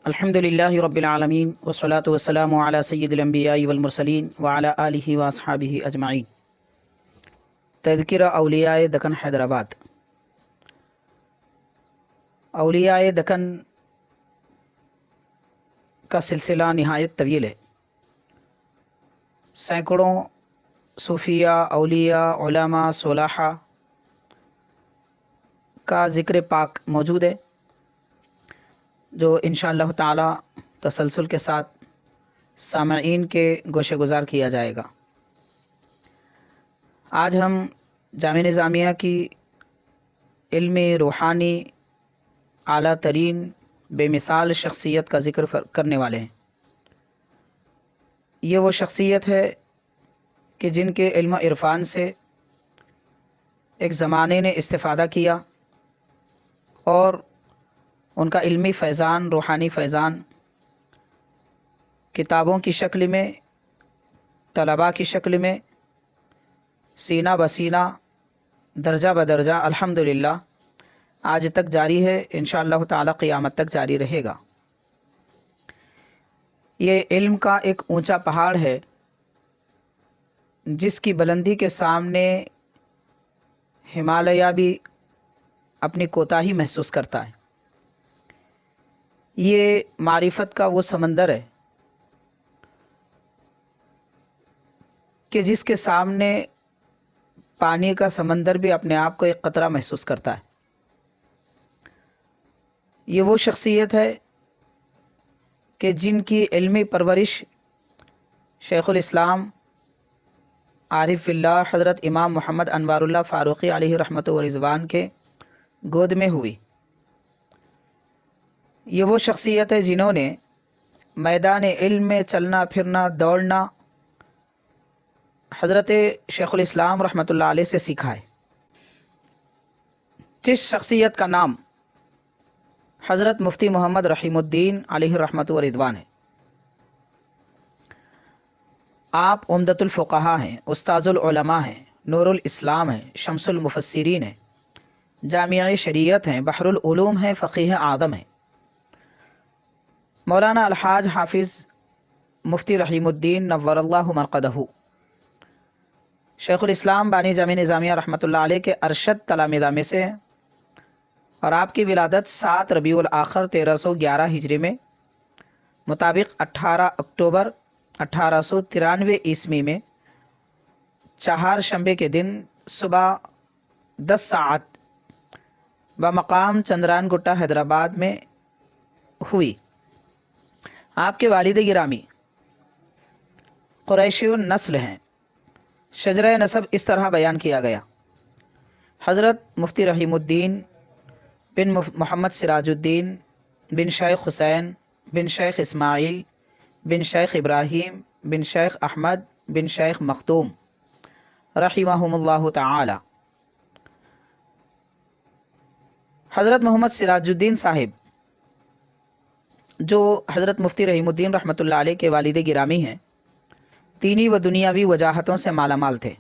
الحمدللہ رب العالمین والصلاة والسلام علی سید الانبیاء والمرسلین وعلی آلہ واصحابہ اجمعین۔ تذکرہ اولیاء دکن حیدرآباد۔ اولیاء دکن کا سلسلہ نہایت طویل ہے۔ سینکڑوں صوفیہ، اولیاء، علماء، صلحاء کا ذکر پاک موجود ہے، جو انشاءاللہ تعالی تسلسل کے ساتھ سامعین کے گوشے گزار کیا جائے گا۔ آج ہم جامعہ نظامیہ کی علمی، روحانی، اعلیٰ ترین، بے مثال شخصیت کا ذکر کرنے والے ہیں۔ یہ وہ شخصیت ہے کہ جن کے علم و عرفان سے ایک زمانے نے استفادہ کیا، اور ان کا علمی فیضان، روحانی فیضان کتابوں کی شکل میں، طلباء کی شکل میں، سینہ بسینہ، درجہ بدرجہ الحمدللہ آج تک جاری ہے، انشاءاللہ تعالی قیامت تک جاری رہے گا۔ یہ علم کا ایک اونچا پہاڑ ہے، جس کی بلندی کے سامنے ہمالیہ بھی اپنی کوتاہی محسوس کرتا ہے۔ یہ معرفت کا وہ سمندر ہے کہ جس کے سامنے پانی کا سمندر بھی اپنے آپ کو ایک قطرہ محسوس کرتا ہے۔ یہ وہ شخصیت ہے کہ جن کی علمی پرورش شیخ الاسلام عارف اللہ حضرت امام محمد انوار اللہ فاروقی علیہ رحمت و رضوان کے گود میں ہوئی۔ یہ وہ شخصیت ہے جنہوں نے میدان علم میں چلنا پھرنا، دوڑنا حضرت شیخ الاسلام رحمۃ اللہ علیہ سے سیکھا ہے۔ جس شخصیت کا نام حضرت مفتی محمد رحیم الدین علیہ رحمت و رضوان ہے۔ آپ عمدۃ الفقہاء ہیں، استاذ العلماء ہیں، نور الاسلام ہیں، شمس المفسرین ہیں، جامعہ شریعت ہیں، بحر العلوم ہیں، فقیہ اعظم ہیں۔ مولانا الحاج حافظ مفتی رحیم الدین نور اللہ مرقدہ شیخ الاسلام بانی جامعہ نظامیہ رحمۃ اللہ علیہ کے ارشد تلامذہ میں سے ہیں، اور آپ کی ولادت 7 ربیع الاخر 1311 ہجری میں مطابق 18 اکتوبر 1893 عیسوی میں چہارشنبے کے دن صبح 10 ساعت بمقام چندران گٹا حیدرآباد میں ہوئی۔ آپ کے والد گرامی قریشی النسل ہیں۔ شجرہ نسب اس طرح بیان کیا گیا: حضرت مفتی رحیم الدین بن محمد سراج الدین بن شیخ حسین بن شیخ اسماعیل بن شیخ ابراہیم بن شیخ احمد بن شیخ مختوم رحمہم اللہ تعالی۔ حضرت محمد سراج الدین صاحب، جو حضرت مفتی رحیم الدین رحمۃ اللہ علیہ کے والد گرامی ہیں، دینی و دنیاوی وجاہتوں سے مالا مال تھے۔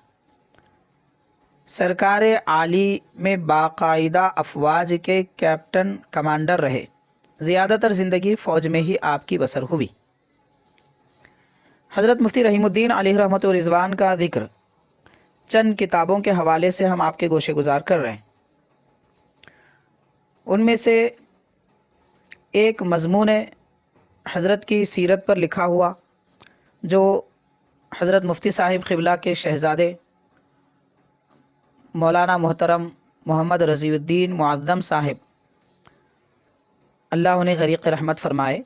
سرکار عالی میں باقاعدہ افواج کے کیپٹن کمانڈر رہے۔ زیادہ تر زندگی فوج میں ہی آپ کی بسر ہوئی۔ حضرت مفتی رحیم الدین علیہ رحمت و رضوان کا ذکر چند کتابوں کے حوالے سے ہم آپ کے گوشے گزار کر رہے ہیں۔ ان میں سے ایک مضمون حضرت کی سیرت پر لکھا ہوا، جو حضرت مفتی صاحب قبلہ کے شہزادے مولانا محترم محمد رضی الدین معظم صاحب اللہ انہیں غریق رحمت فرمائے،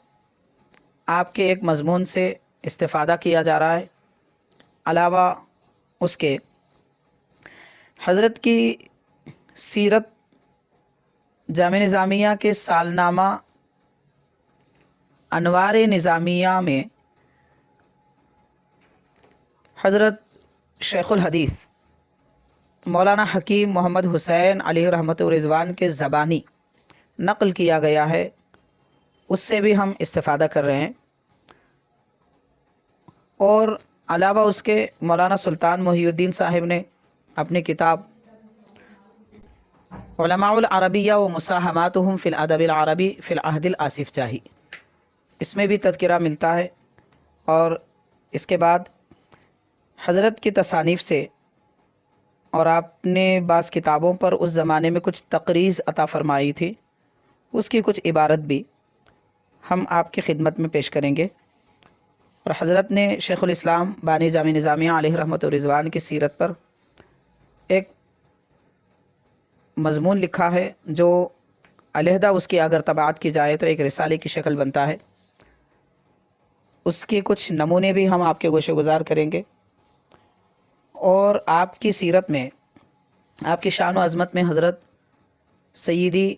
آپ کے ایک مضمون سے استفادہ کیا جا رہا ہے۔ علاوہ اس کے حضرت کی سیرت جامعہ نظامیہ کے سالنامہ انوار نظامیہ میں حضرت شیخ الحدیث مولانا حکیم محمد حسین علیہ رحمت و رضوان کے زبانی نقل کیا گیا ہے، اس سے بھی ہم استفادہ کر رہے ہیں۔ اور علاوہ اس کے مولانا سلطان محی الدین صاحب نے اپنی کتاب علماء العربیہ و مساہماتہم فی الادب العربی فی العہد الآصف جاہی اس میں بھی تذکرہ ملتا ہے، اور اس کے بعد حضرت کی تصانیف سے اور آپ نے بعض کتابوں پر اس زمانے میں کچھ تقریض عطا فرمائی تھی، اس کی کچھ عبارت بھی ہم آپ کی خدمت میں پیش کریں گے۔ اور حضرت نے شیخ الاسلام بانی جامع نظامیہ علیہ رحمۃ و رضوان کی سیرت پر ایک مضمون لکھا ہے جو علیحدہ اس کی اگر طباعت کی جائے تو ایک رسالے کی شکل بنتا ہے۔ اس کے کچھ نمونے بھی ہم آپ کے گوشے گزار کریں گے، اور آپ کی سیرت میں، آپ کی شان و عظمت میں حضرت سیدی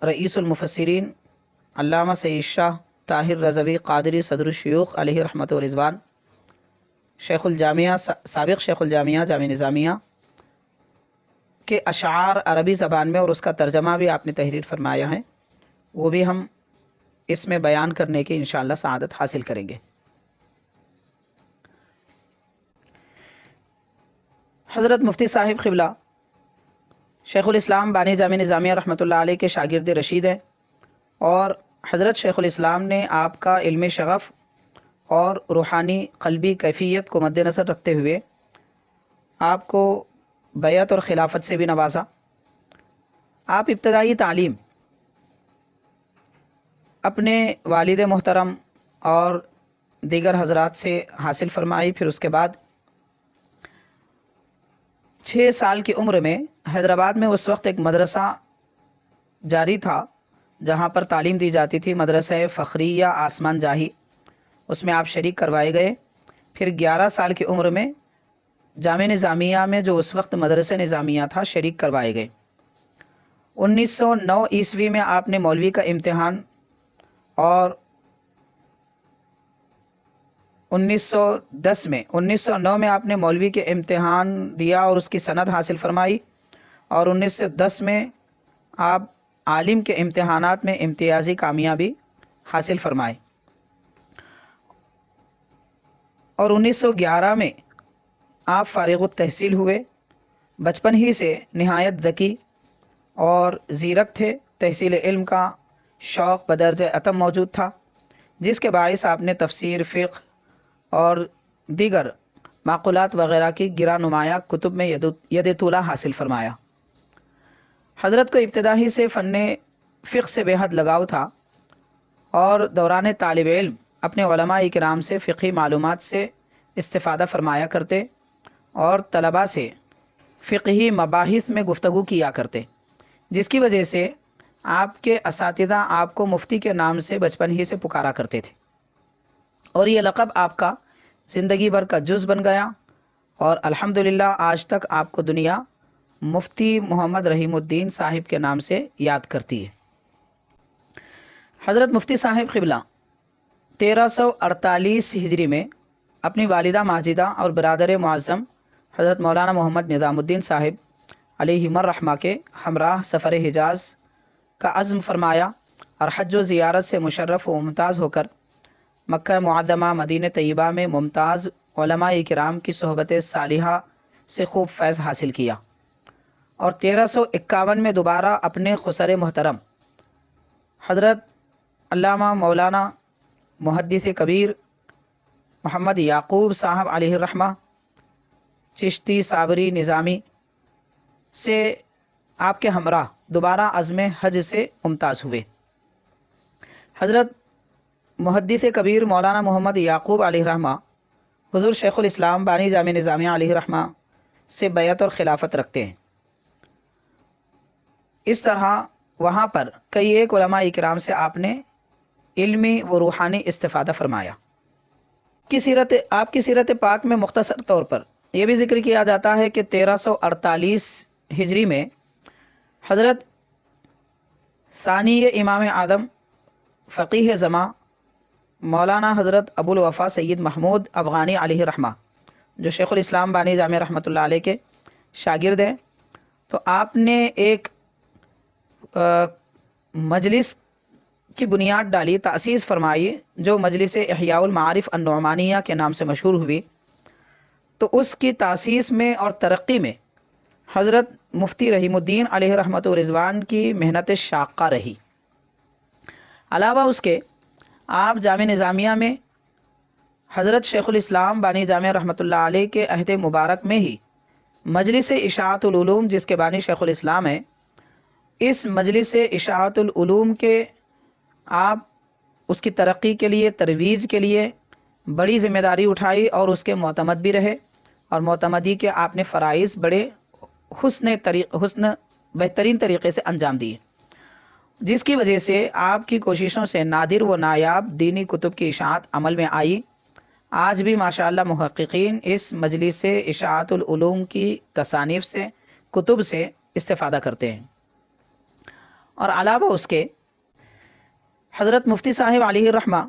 رئیس المفسرین علامہ سید شاہ طاہر رضوی قادری صدر الشیوخ علیہ رحمۃ و رضوان، شیخ الجامعہ، سابق شیخ الجامعہ جامع نظامیہ کے اشعار عربی زبان میں اور اس کا ترجمہ بھی آپ نے تحریر فرمایا ہے، وہ بھی ہم اس میں بیان کرنے کی انشاءاللہ سعادت حاصل کریں گے۔ حضرت مفتی صاحب قبلہ شیخ الاسلام بانی جامع نظامیہ رحمۃ اللہ علیہ کے شاگرد رشید ہیں، اور حضرت شیخ الاسلام نے آپ کا علم شغف اور روحانی قلبی کیفیت کو مد نظر رکھتے ہوئے آپ کو بیعت اور خلافت سے بھی نوازا۔ آپ ابتدائی تعلیم اپنے والد محترم اور دیگر حضرات سے حاصل فرمائی، پھر اس کے بعد 6 سال کی عمر میں حیدرآباد میں اس وقت ایک مدرسہ جاری تھا جہاں پر تعلیم دی جاتی تھی، مدرسہ فخریہ آسمان جاہی، اس میں آپ شریک کروائے گئے۔ پھر 11 سال کی عمر میں جامع نظامیہ میں جو اس وقت مدرسہ نظامیہ تھا شریک کروائے گئے۔ 1909 عیسوی میں آپ نے مولوی کا امتحان، اور 1909 میں آپ نے مولوی کے امتحان دیا اور اس کی سند حاصل فرمائی، اور 1910 میں آپ عالم کے امتحانات میں امتیازی کامیابی حاصل فرمائے، اور 1911 میں آپ فارغ التحصیل ہوئے۔ بچپن ہی سے نہایت ذکی اور زیرک تھے، تحصیل علم کا شوق بدرجہ اتم موجود تھا، جس کے باعث آپ نے تفسیر، فقہ اور دیگر معقولات وغیرہ کی گرا نمایاں کتب میں ید طولہ حاصل فرمایا۔ حضرت کو ابتدا ہی سے فن فقہ سے بے حد لگاؤ تھا، اور دوران طالب علم اپنے علماء کرام سے فقہی معلومات سے استفادہ فرمایا کرتے، اور طلباء سے فقہی مباحث میں گفتگو کیا کرتے، جس کی وجہ سے آپ کے اساتذہ آپ کو مفتی کے نام سے بچپن ہی سے پکارا کرتے تھے، اور یہ لقب آپ کا زندگی بھر کا جز بن گیا، اور الحمدللہ آج تک آپ کو دنیا مفتی محمد رحیم الدین صاحب کے نام سے یاد کرتی ہے۔ حضرت مفتی صاحب قبلہ 1348 ہجری میں اپنی والدہ ماجدہ اور برادر معظم حضرت مولانا محمد نظام الدین صاحب علیہ الرحمہ کے ہمراہ سفر حجاز کا عزم فرمایا، اور حج و زیارت سے مشرف و ممتاز ہو کر مکہ معظمہ مدینہ طیبہ میں ممتاز علماء کرام کی صحبت صالحہ سے خوب فیض حاصل کیا، اور 1351 میں دوبارہ اپنے خسر محترم حضرت علامہ مولانا محدث کبیر محمد یعقوب صاحب علیہ الرحمہ چشتی صابری نظامی سے آپ کے ہمراہ دوبارہ عزم حج سے ممتاز ہوئے۔ حضرت محدث کبیر مولانا محمد یعقوب علیہ الرحمہ حضور شیخ الاسلام بانی جامع نظامیہ علیہ الرحمہ سے بیعت اور خلافت رکھتے ہیں۔ اس طرح وہاں پر کئی ایک علماء کرام سے آپ نے علمی و روحانی استفادہ فرمایا۔ آپ کی سیرت پاک میں مختصر طور پر یہ بھی ذکر کیا جاتا ہے کہ 1348 ہجری میں حضرت ثانی امام اعظم فقیہ زماں مولانا حضرت ابو الوفا سید محمود افغانی علیہ الرحمہ، جو شیخ الاسلام بانی جامع رحمۃ اللہ علیہ کے شاگرد ہیں، تو آپ نے ایک مجلس کی بنیاد ڈالی، تأسیس فرمائی، جو مجلس احیاء المعارف النعمانیہ کے نام سے مشہور ہوئی۔ تو اس کی تأسیس میں اور ترقی میں حضرت مفتی رحیم الدین علیہ رحمۃ و رضوان کی محنت شاقہ رہی۔ علاوہ اس کے آپ جامع نظامیہ میں حضرت شیخ الاسلام بانی جامع رحمۃ اللہ علیہ کے عہد مبارک میں ہی مجلس اشاعت العلوم، جس کے بانی شیخ الاسلام ہے، اس مجلس اشاعت العلوم کے آپ اس کی ترقی کے لیے، ترویج کے لیے بڑی ذمہ داری اٹھائی اور اس کے معتمد بھی رہے، اور معتمدی کے آپ نے فرائض بڑے بہترین طریقے سے انجام دیے، جس کی وجہ سے آپ کی کوششوں سے نادر و نایاب دینی کتب کی اشاعت عمل میں آئی۔ آج بھی ماشاءاللہ محققین اس مجلس اشاعت العلوم کی تصانیف سے، کتب سے استفادہ کرتے ہیں۔ اور علاوہ اس کے حضرت مفتی صاحب علیہ الرحمہ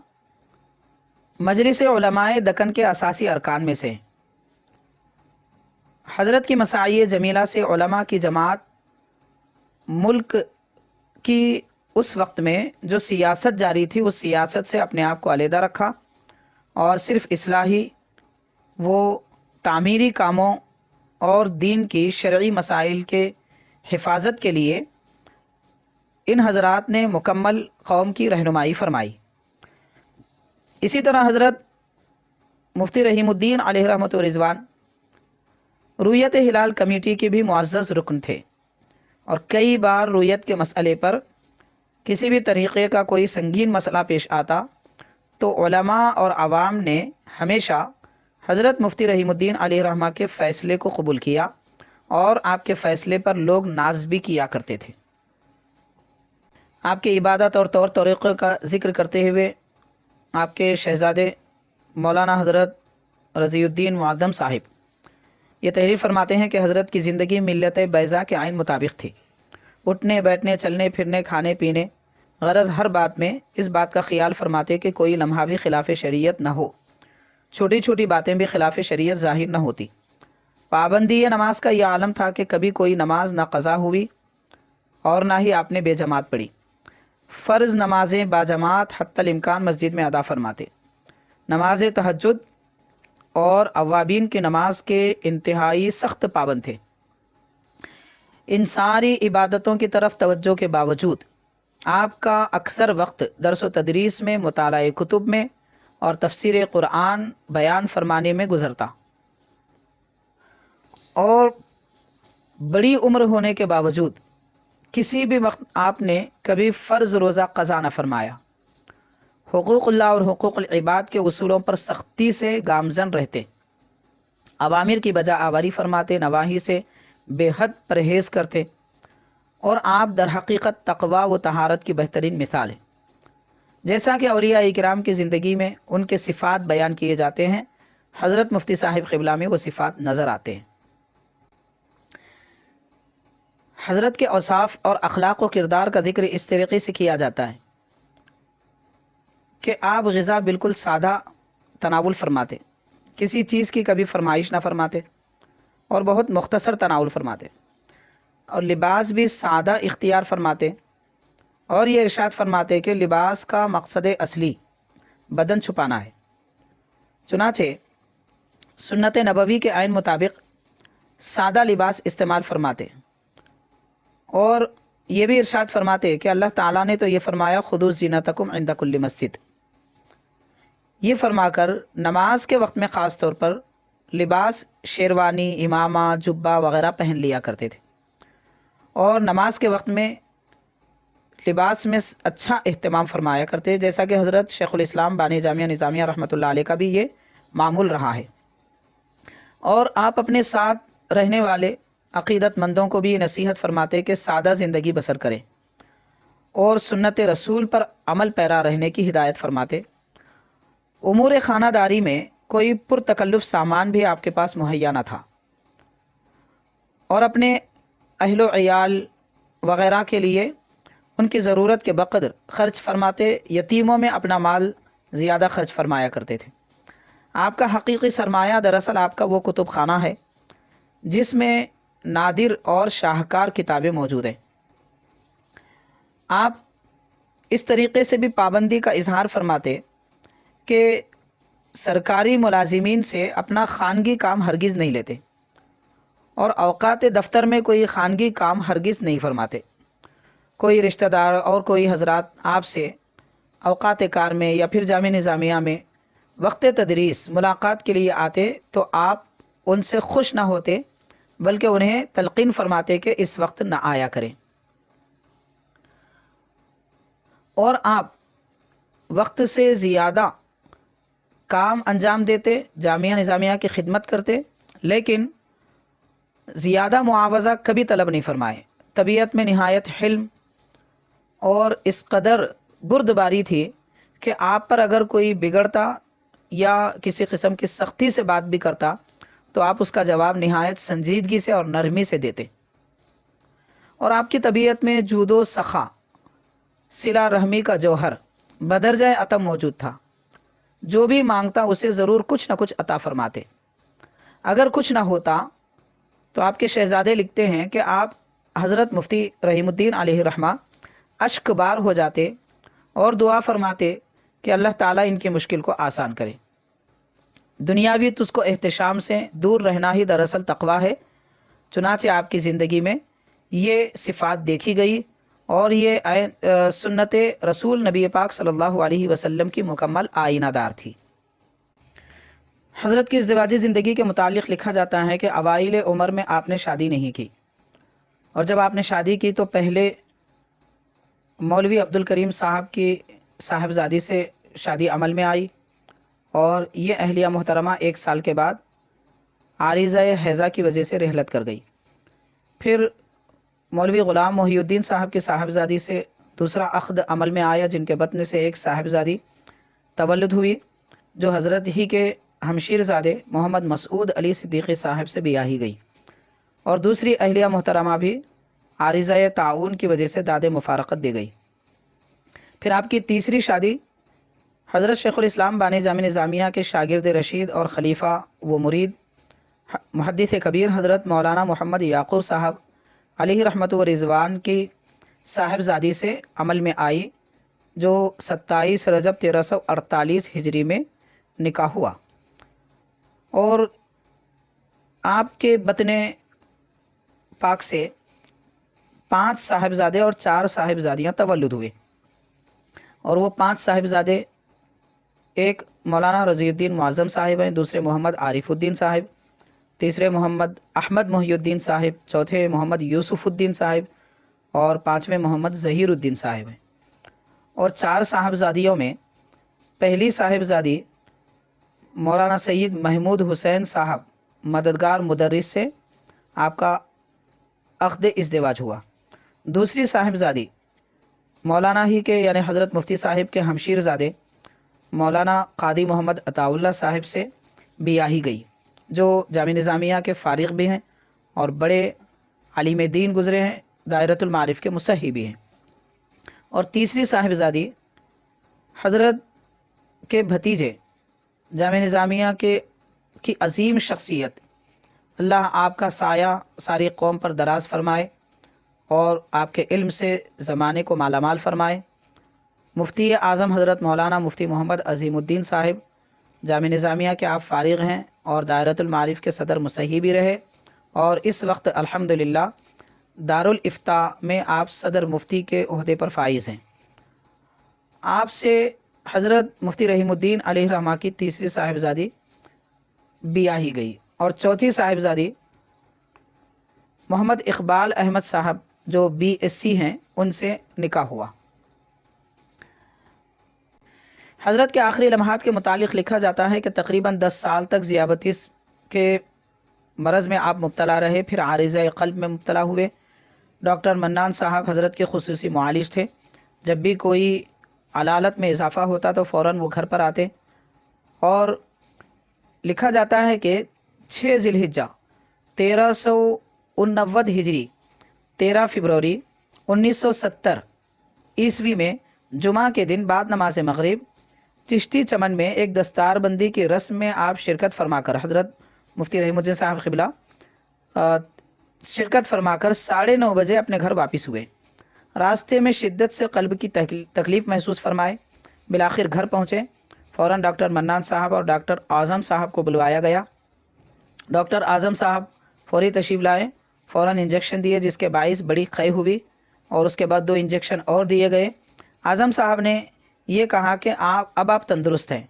مجلس علماء دکن کے اساسی ارکان میں سے، حضرت کی مساعی جمیلہ سے علماء کی جماعت ملک کی اس وقت میں جو سیاست جاری تھی، اس سیاست سے اپنے آپ کو علیحدہ رکھا اور صرف اصلاحی وہ تعمیری کاموں اور دین کی شرعی مسائل کے حفاظت کے لیے ان حضرات نے مکمل قوم کی رہنمائی فرمائی۔ اسی طرح حضرت مفتی رحیم الدین علیہ رحمۃ و رضوان رویت ہلال کمیٹی کے بھی معزز رکن تھے، اور کئی بار رویت کے مسئلے پر کسی بھی طریقے کا کوئی سنگین مسئلہ پیش آتا تو علماء اور عوام نے ہمیشہ حضرت مفتی رحیم الدین علیہ رحمہ کے فیصلے کو قبول کیا، اور آپ کے فیصلے پر لوگ ناز بھی کیا کرتے تھے۔ آپ کی عبادت اور طور طریقے کا ذکر کرتے ہوئے آپ کے شہزادے مولانا حضرت رضی الدین معدم صاحب یہ تحریر فرماتے ہیں کہ حضرت کی زندگی ملت بیضا کے آئین مطابق تھی۔ اٹھنے بیٹھنے، چلنے پھرنے، کھانے پینے، غرض ہر بات میں اس بات کا خیال فرماتے کہ کوئی لمحہ بھی خلاف شریعت نہ ہو، چھوٹی چھوٹی باتیں بھی خلاف شریعت ظاہر نہ ہوتی۔ پابندی نماز کا یہ عالم تھا کہ کبھی کوئی نماز نہ قضا ہوئی اور نہ ہی آپ نے بے جماعت پڑھی۔ فرض نمازیں باجماعت حتی الامکان مسجد میں ادا فرماتے۔ نماز تہجد اور اوابین کی نماز کے انتہائی سخت پابند تھے۔ ان ساری عبادتوں کی طرف توجہ کے باوجود آپ کا اکثر وقت درس و تدریس میں، مطالعہ کتب میں اور تفسیر قرآن بیان فرمانے میں گزرتا، اور بڑی عمر ہونے کے باوجود کسی بھی وقت آپ نے کبھی فرض روزہ قضا نہ فرمایا۔ حقوق اللہ اور حقوق العباد کے اصولوں پر سختی سے گامزن رہتے، اوامر کی بجا آوری فرماتے، نواہی سے بے حد پرہیز کرتے، اور آپ در حقیقت تقوی و طہارت کی بہترین مثال ہے۔ جیسا کہ اولیاء کرام کی زندگی میں ان کے صفات بیان کیے جاتے ہیں، حضرت مفتی صاحب قبلہ میں وہ صفات نظر آتے ہیں۔ حضرت کے اوصاف اور اخلاق و کردار کا ذکر اس طریقے سے کیا جاتا ہے کہ آپ غذا بالکل سادہ تناول فرماتے، کسی چیز کی کبھی فرمائش نہ فرماتے، اور بہت مختصر تناول فرماتے، اور لباس بھی سادہ اختیار فرماتے، اور یہ ارشاد فرماتے کہ لباس کا مقصد اصلی بدن چھپانا ہے۔ چنانچہ سنت نبوی کے عین مطابق سادہ لباس استعمال فرماتے، اور یہ بھی ارشاد فرماتے کہ اللہ تعالیٰ نے تو یہ فرمایا خذوا زینتکم عند کل مسجد، یہ فرما کر نماز کے وقت میں خاص طور پر لباس شیروانی، امامہ، جبہ وغیرہ پہن لیا کرتے تھے، اور نماز کے وقت میں لباس میں اچھا اہتمام فرمایا کرتے، جیسا کہ حضرت شیخ الاسلام بانی جامعہ نظامیہ رحمۃ اللہ علیہ کا بھی یہ معمول رہا ہے۔ اور آپ اپنے ساتھ رہنے والے عقیدت مندوں کو بھی نصیحت فرماتے کہ سادہ زندگی بسر کریں، اور سنت رسول پر عمل پیرا رہنے کی ہدایت فرماتے۔ امور خانہ داری میں کوئی پرتکلف سامان بھی آپ کے پاس مہیا نہ تھا، اور اپنے اہل و عیال وغیرہ کے لیے ان کی ضرورت کے بقدر خرچ فرماتے، یتیموں میں اپنا مال زیادہ خرچ فرمایا کرتے تھے۔ آپ کا حقیقی سرمایہ دراصل آپ کا وہ کتب خانہ ہے جس میں نادر اور شاہکار کتابیں موجود ہیں۔ آپ اس طریقے سے بھی پابندی کا اظہار فرماتے کہ سرکاری ملازمین سے اپنا خانگی کام ہرگز نہیں لیتے، اور اوقات دفتر میں کوئی خانگی کام ہرگز نہیں فرماتے۔ کوئی رشتہ دار اور کوئی حضرات آپ سے اوقات کار میں یا پھر جامعہ نظامیہ میں وقت تدریس ملاقات کے لیے آتے تو آپ ان سے خوش نہ ہوتے، بلکہ انہیں تلقین فرماتے کہ اس وقت نہ آیا کریں، اور آپ وقت سے زیادہ کام انجام دیتے، جامعہ نظامیہ کی خدمت کرتے، لیکن زیادہ معاوضہ کبھی طلب نہیں فرمائے۔ طبیعت میں نہایت حلم اور اس قدر بردباری تھی کہ آپ پر اگر کوئی بگڑتا یا کسی قسم کی سختی سے بات بھی کرتا تو آپ اس کا جواب نہایت سنجیدگی سے اور نرمی سے دیتے، اور آپ کی طبیعت میں جود و سخا، صلہ رحمی کا جوہر بدرجہ عطا موجود تھا۔ جو بھی مانگتا اسے ضرور کچھ نہ کچھ عطا فرماتے۔ اگر کچھ نہ ہوتا تو آپ کے شہزادے لکھتے ہیں کہ آپ حضرت مفتی رحیم الدین علیہ رحمہ اشک بار ہو جاتے اور دعا فرماتے کہ اللہ تعالیٰ ان کی مشکل کو آسان کرے۔ دنیاوی تجھ کو احتشام سے دور رہنا ہی دراصل تقوی ہے، چنانچہ آپ کی زندگی میں یہ صفات دیکھی گئی اور یہ سنت رسول نبی پاک صلی اللہ علیہ وسلم کی مکمل آئینہ دار تھی۔ حضرت کی ازدواجی زندگی کے متعلق لکھا جاتا ہے کہ اوائل عمر میں آپ نے شادی نہیں کی، اور جب آپ نے شادی کی تو پہلے مولوی عبد الکریم صاحب کی صاحبزادی سے شادی عمل میں آئی، اور یہ اہلیہ محترمہ 1 سال کے بعد عارضہ حیضہ کی وجہ سے رحلت کر گئی۔ پھر مولوی غلام محی الدین صاحب کی صاحبزادی سے دوسرا عقد عمل میں آیا، جن کے بطن سے ایک صاحبزادی تولد ہوئی جو حضرت ہی کے ہمشیر زادے محمد مسعود علی صدیقی صاحب سے بیاہی گئی، اور دوسری اہلیہ محترمہ بھی عارضہ تعاون کی وجہ سے داد مفارقت دی گئی۔ پھر آپ کی تیسری شادی حضرت شیخ الاسلام بانی جامعہ نظامیہ کے شاگرد رشید اور خلیفہ و مرید محدث کبیر حضرت مولانا محمد یعقوب صاحب علیہ رحمت و رضوان کی صاحبزادی سے عمل میں آئی، جو 27 رجب 1348 ہجری میں نکاح ہوا، اور آپ کے بطن پاک سے 5 صاحبزادے اور 4 صاحبزادیاں تولد ہوئے، اور وہ 5 صاحبزادے ایک مولانا رضی الدین معظم صاحب ہیں، دوسرے محمد عارف الدین صاحب، تیسرے محمد احمد محی الدین صاحب، چوتھے محمد یوسف الدین صاحب، اور 5ویں محمد ظہیر الدین صاحب ہیں۔ اور 4 صاحبزادیوں میں پہلی صاحبزادی مولانا سید محمود حسین صاحب مددگار مدرس سے آپ کا عقد ازدواج ہوا۔ دوسری صاحبزادی مولانا ہی کے یعنی حضرت مفتی صاحب کے ہمشیر زادے مولانا قادی محمد عطا اللہ صاحب سے بیاہی گئی، جو جامعہ نظامیہ کے فارغ بھی ہیں اور بڑے عالم دین گزرے ہیں، دائرۃ المعارف کے مصحح بھی ہیں۔ اور تیسری صاحبزادی حضرت کے بھتیجے جامعہ نظامیہ کی عظیم شخصیت، اللہ آپ کا سایہ ساری قوم پر دراز فرمائے اور آپ کے علم سے زمانے کو مالا مال فرمائے، مفتی اعظم حضرت مولانا مفتی محمد عظیم الدین صاحب جامعہ نظامیہ کے آپ فارغ ہیں اور دائرۃ المعارف کے صدر مصحح بھی رہے، اور اس وقت الحمدللہ دارالافتاء میں آپ صدر مفتی کے عہدے پر فائز ہیں۔ آپ سے حضرت مفتی رحیم الدین علیہ رحمہ کی تیسری صاحبزادی بیاہی گئی، اور چوتھی صاحبزادی محمد اقبال احمد صاحب جو BSc ہیں ان سے نکاح ہوا۔ حضرت کے آخری لمحات کے متعلق لکھا جاتا ہے کہ تقریباً 10 سال تک ذیابطیس کے مرض میں آپ مبتلا رہے، پھر عارضہ قلب میں مبتلا ہوئے۔ ڈاکٹر منان صاحب حضرت کے خصوصی معالج تھے، جب بھی کوئی علالت میں اضافہ ہوتا تو فوراً وہ گھر پر آتے، اور لکھا جاتا ہے کہ 6 ذی الحجہ 1349 ہجری 13 فروری 1970 عیسوی میں جمعہ کے دن بعد نماز مغرب چشتی چمن میں ایک دستار بندی کی رسم میں آپ شرکت فرما کر حضرت مفتی رحیم الدین صاحب قبلہ شرکت فرما کر 9:30 بجے اپنے گھر واپس ہوئے۔ راستے میں شدت سے قلب کی تکلیف محسوس فرمائے، بالآخر گھر پہنچے۔ فوراً ڈاکٹر منان صاحب اور ڈاکٹر اعظم صاحب کو بلوایا گیا۔ ڈاکٹر اعظم صاحب فوری تشریف لائے، فوراً انجیکشن دیے جس کے باعث بڑی قے ہوئی، اور اس کے بعد 2 انجیکشن اور دیے گئے۔ اعظم صاحب نے یہ کہا کہ آپ تندرست ہیں۔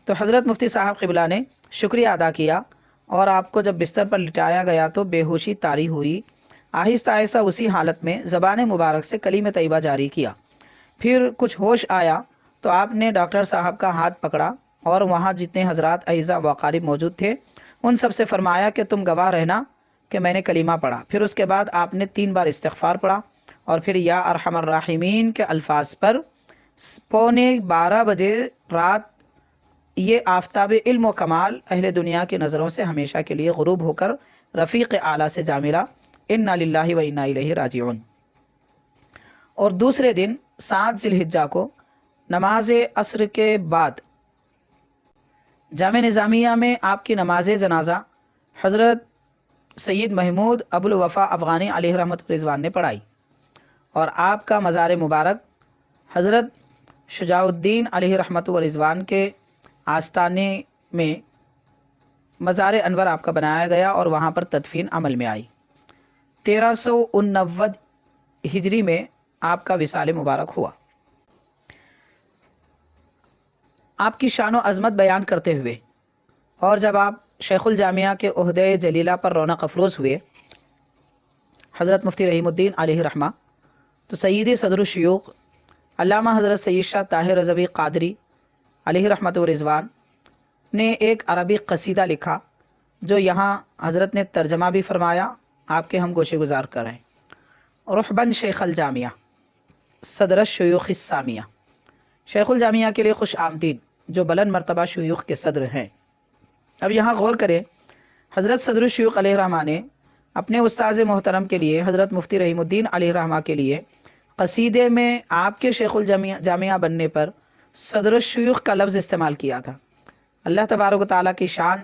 تو حضرت مفتی صاحب قبلہ نے شکریہ ادا کیا اور آپ کو جب بستر پر لٹایا گیا تو بے ہوشی طاری ہوئی۔ آہستہ آہستہ اسی حالت میں زبان مبارک سے کلمہ طیبہ جاری کیا۔ پھر کچھ ہوش آیا تو آپ نے ڈاکٹر صاحب کا ہاتھ پکڑا اور وہاں جتنے حضرات اعزا و اقارب موجود تھے ان سب سے فرمایا کہ تم گواہ رہنا کہ میں نے کلمہ پڑھا۔ پھر اس کے بعد آپ نے 3 بار استغفار پڑھا اور پھر یا ارحم الراحمین کے الفاظ پر 11:45 بجے رات یہ آفتاب علم و کمال اہل دنیا کی نظروں سے ہمیشہ کے لیے غروب ہو کر رفیق اعلیٰ سے جا ملا۔ انا للہ و انا الیہ راجعون۔ اور دوسرے دن 7 ذی الحجہ کو نماز عصر کے بعد جامع نظامیہ میں آپ کی نماز جنازہ حضرت سید محمود ابو الوفا افغانی علیہ رحمۃ رضوان نے پڑھائی اور آپ کا مزار مبارک حضرت شجاع الدین علیہ رحمۃ رضوان کے آستانے میں مزار انور آپ کا بنایا گیا اور وہاں پر تدفین عمل میں آئی۔ 1389 ہجری میں آپ کا وصال مبارک ہوا۔ آپ کی شان و عظمت بیان کرتے ہوئے اور جب آپ شیخ الجامعہ کے عہدہ جلیلہ پر رونق افروز ہوئے حضرت مفتی رحیم الدین علیہ رحمہ، تو سیدی صدر الشیوخ علامہ حضرت سید شاہ طاہر رضوی قادری علیہ رحمۃ رضوان نے ایک عربی قصیدہ لکھا جو یہاں حضرت نے ترجمہ بھی فرمایا، آپ کے ہم گوشے گزار کریں۔ رحباً شیخ الجامعہ صدر الشیوخ السامیہ، شیخ الجامعہ کے لیے خوش آمدید جو بلند مرتبہ شیوخ کے صدر ہیں۔ اب یہاں غور کریں، حضرت صدر الشیوخ علیہ رحمہ نے اپنے استاذ محترم کے لیے حضرت مفتی رحیم الدین علیہ رحمہ کے لیے قصیدے میں آپ کے شیخ الجامعہ بننے پر صدر الشیوخ کا لفظ استعمال کیا تھا۔ اللہ تبارک و تعالیٰ کی شان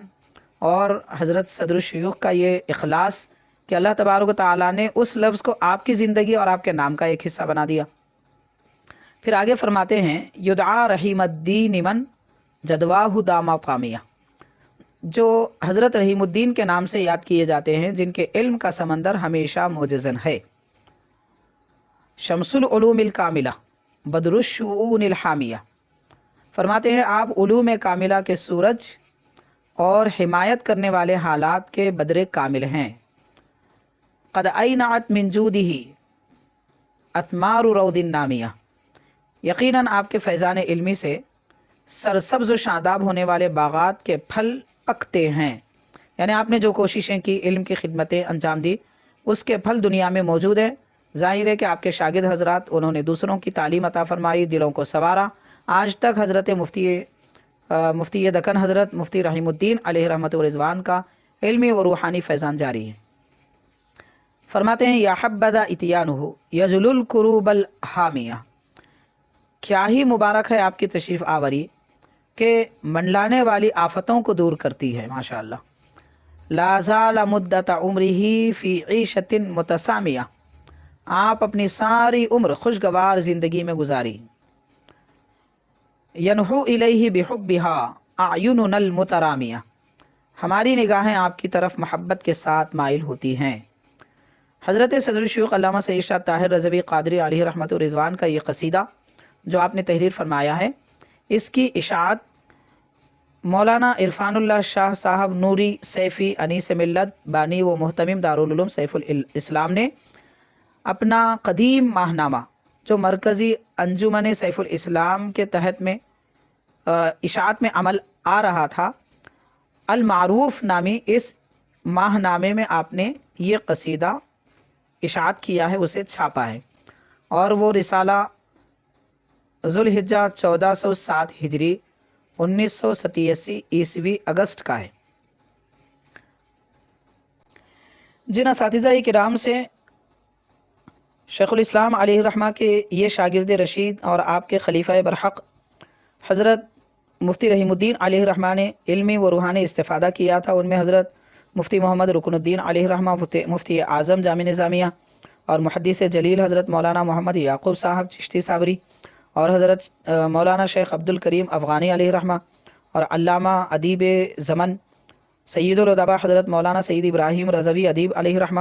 اور حضرت صدر الشیوخ کا یہ اخلاص کہ اللہ تبارک و تعالیٰ نے اس لفظ کو آپ کی زندگی اور آپ کے نام کا ایک حصہ بنا دیا۔ پھر آگے فرماتے ہیں یدعا رحیم الدین من جدواہ داما قامیہ، جو حضرت رحیم الدین کے نام سے یاد کیے جاتے ہیں جن کے علم کا سمندر ہمیشہ موجزن ہے۔ شمس العلوم الکاملہ بدر الشؤون الحامیہ، فرماتے ہیں آپ علوم کاملہ کے سورج اور حمایت کرنے والے حالات کے بدر کامل ہیں۔ قد اینعت من جودہ اثمار رود النامیہ، یقیناً آپ کے فیضان علمی سے سرسبز و شاداب ہونے والے باغات کے پھل پکتے ہیں، یعنی آپ نے جو کوششیں کی، علم کی خدمتیں انجام دی، اس کے پھل دنیا میں موجود ہیں۔ ظاہر ہے کہ آپ کے شاگرد حضرات انہوں نے دوسروں کی تعلیم عطا فرمائی، دلوں کو سنوارا۔ آج تک حضرت مفتی دکن حضرت مفتی رحیم الدین علیہ رحمۃ رضوان کا علمی و روحانی فیضان جاری ہے۔ فرماتے ہیں یا حبذا اتیانہ یجل الکروب الحامیہ، کیا ہی مبارک ہے آپ کی تشریف آوری کہ منڈلانے والی آفتوں کو دور کرتی ہے۔ ماشاءاللہ۔ لا زال مدت عمرہ فی عیشۃ متسامیہ، آپ اپنی ساری عمر خوشگوار زندگی میں گزاری۔ ینحو الیہ بحبہا اعیننا المترامیہ، ہماری نگاہیں آپ کی طرف محبت کے ساتھ مائل ہوتی ہیں۔ حضرت صدر الشیوخ علامہ سید شاہ طاہر رضوی قادری علیہ رحمۃ رضوان کا یہ قصیدہ جو آپ نے تحریر فرمایا ہے، اس کی اشاعت مولانا عرفان اللہ شاہ صاحب نوری سیفی انیس ملت بانی و محتمم دارالعلوم سیف الاسلام نے اپنا قدیم ماہنامہ جو مرکزی انجمن سیف الاسلام کے تحت میں اشاعت میں عمل آ رہا تھا، المعروف نامی اس ماہنامے میں آپ نے یہ قصیدہ اشاعت کیا ہے، اسے چھاپا ہے، اور وہ رسالہ ذوالحجہ 1407 ہجری 1987 عیسوی اگست کا ہے۔ جن اساتذہ کرام سے شیخ الاسلام علیہ رحمہ کے یہ شاگرد رشید اور آپ کے خلیفہ برحق حضرت مفتی رحیم الدین علیہ رحمہ نے علمی و روحانی استفادہ کیا تھا، ان میں حضرت مفتی محمد رکن الدین علیہ رحمہ مفتی اعظم جامع نظامیہ اور محدث جلیل حضرت مولانا محمد یعقوب صاحب چشتی صابری اور حضرت مولانا شیخ عبد الکریم افغانی علیہ رحمہ اور علامہ ادیب زمن سید الادباء حضرت مولانا سید ابراہیم رضوی ادیب علیہ رحمہ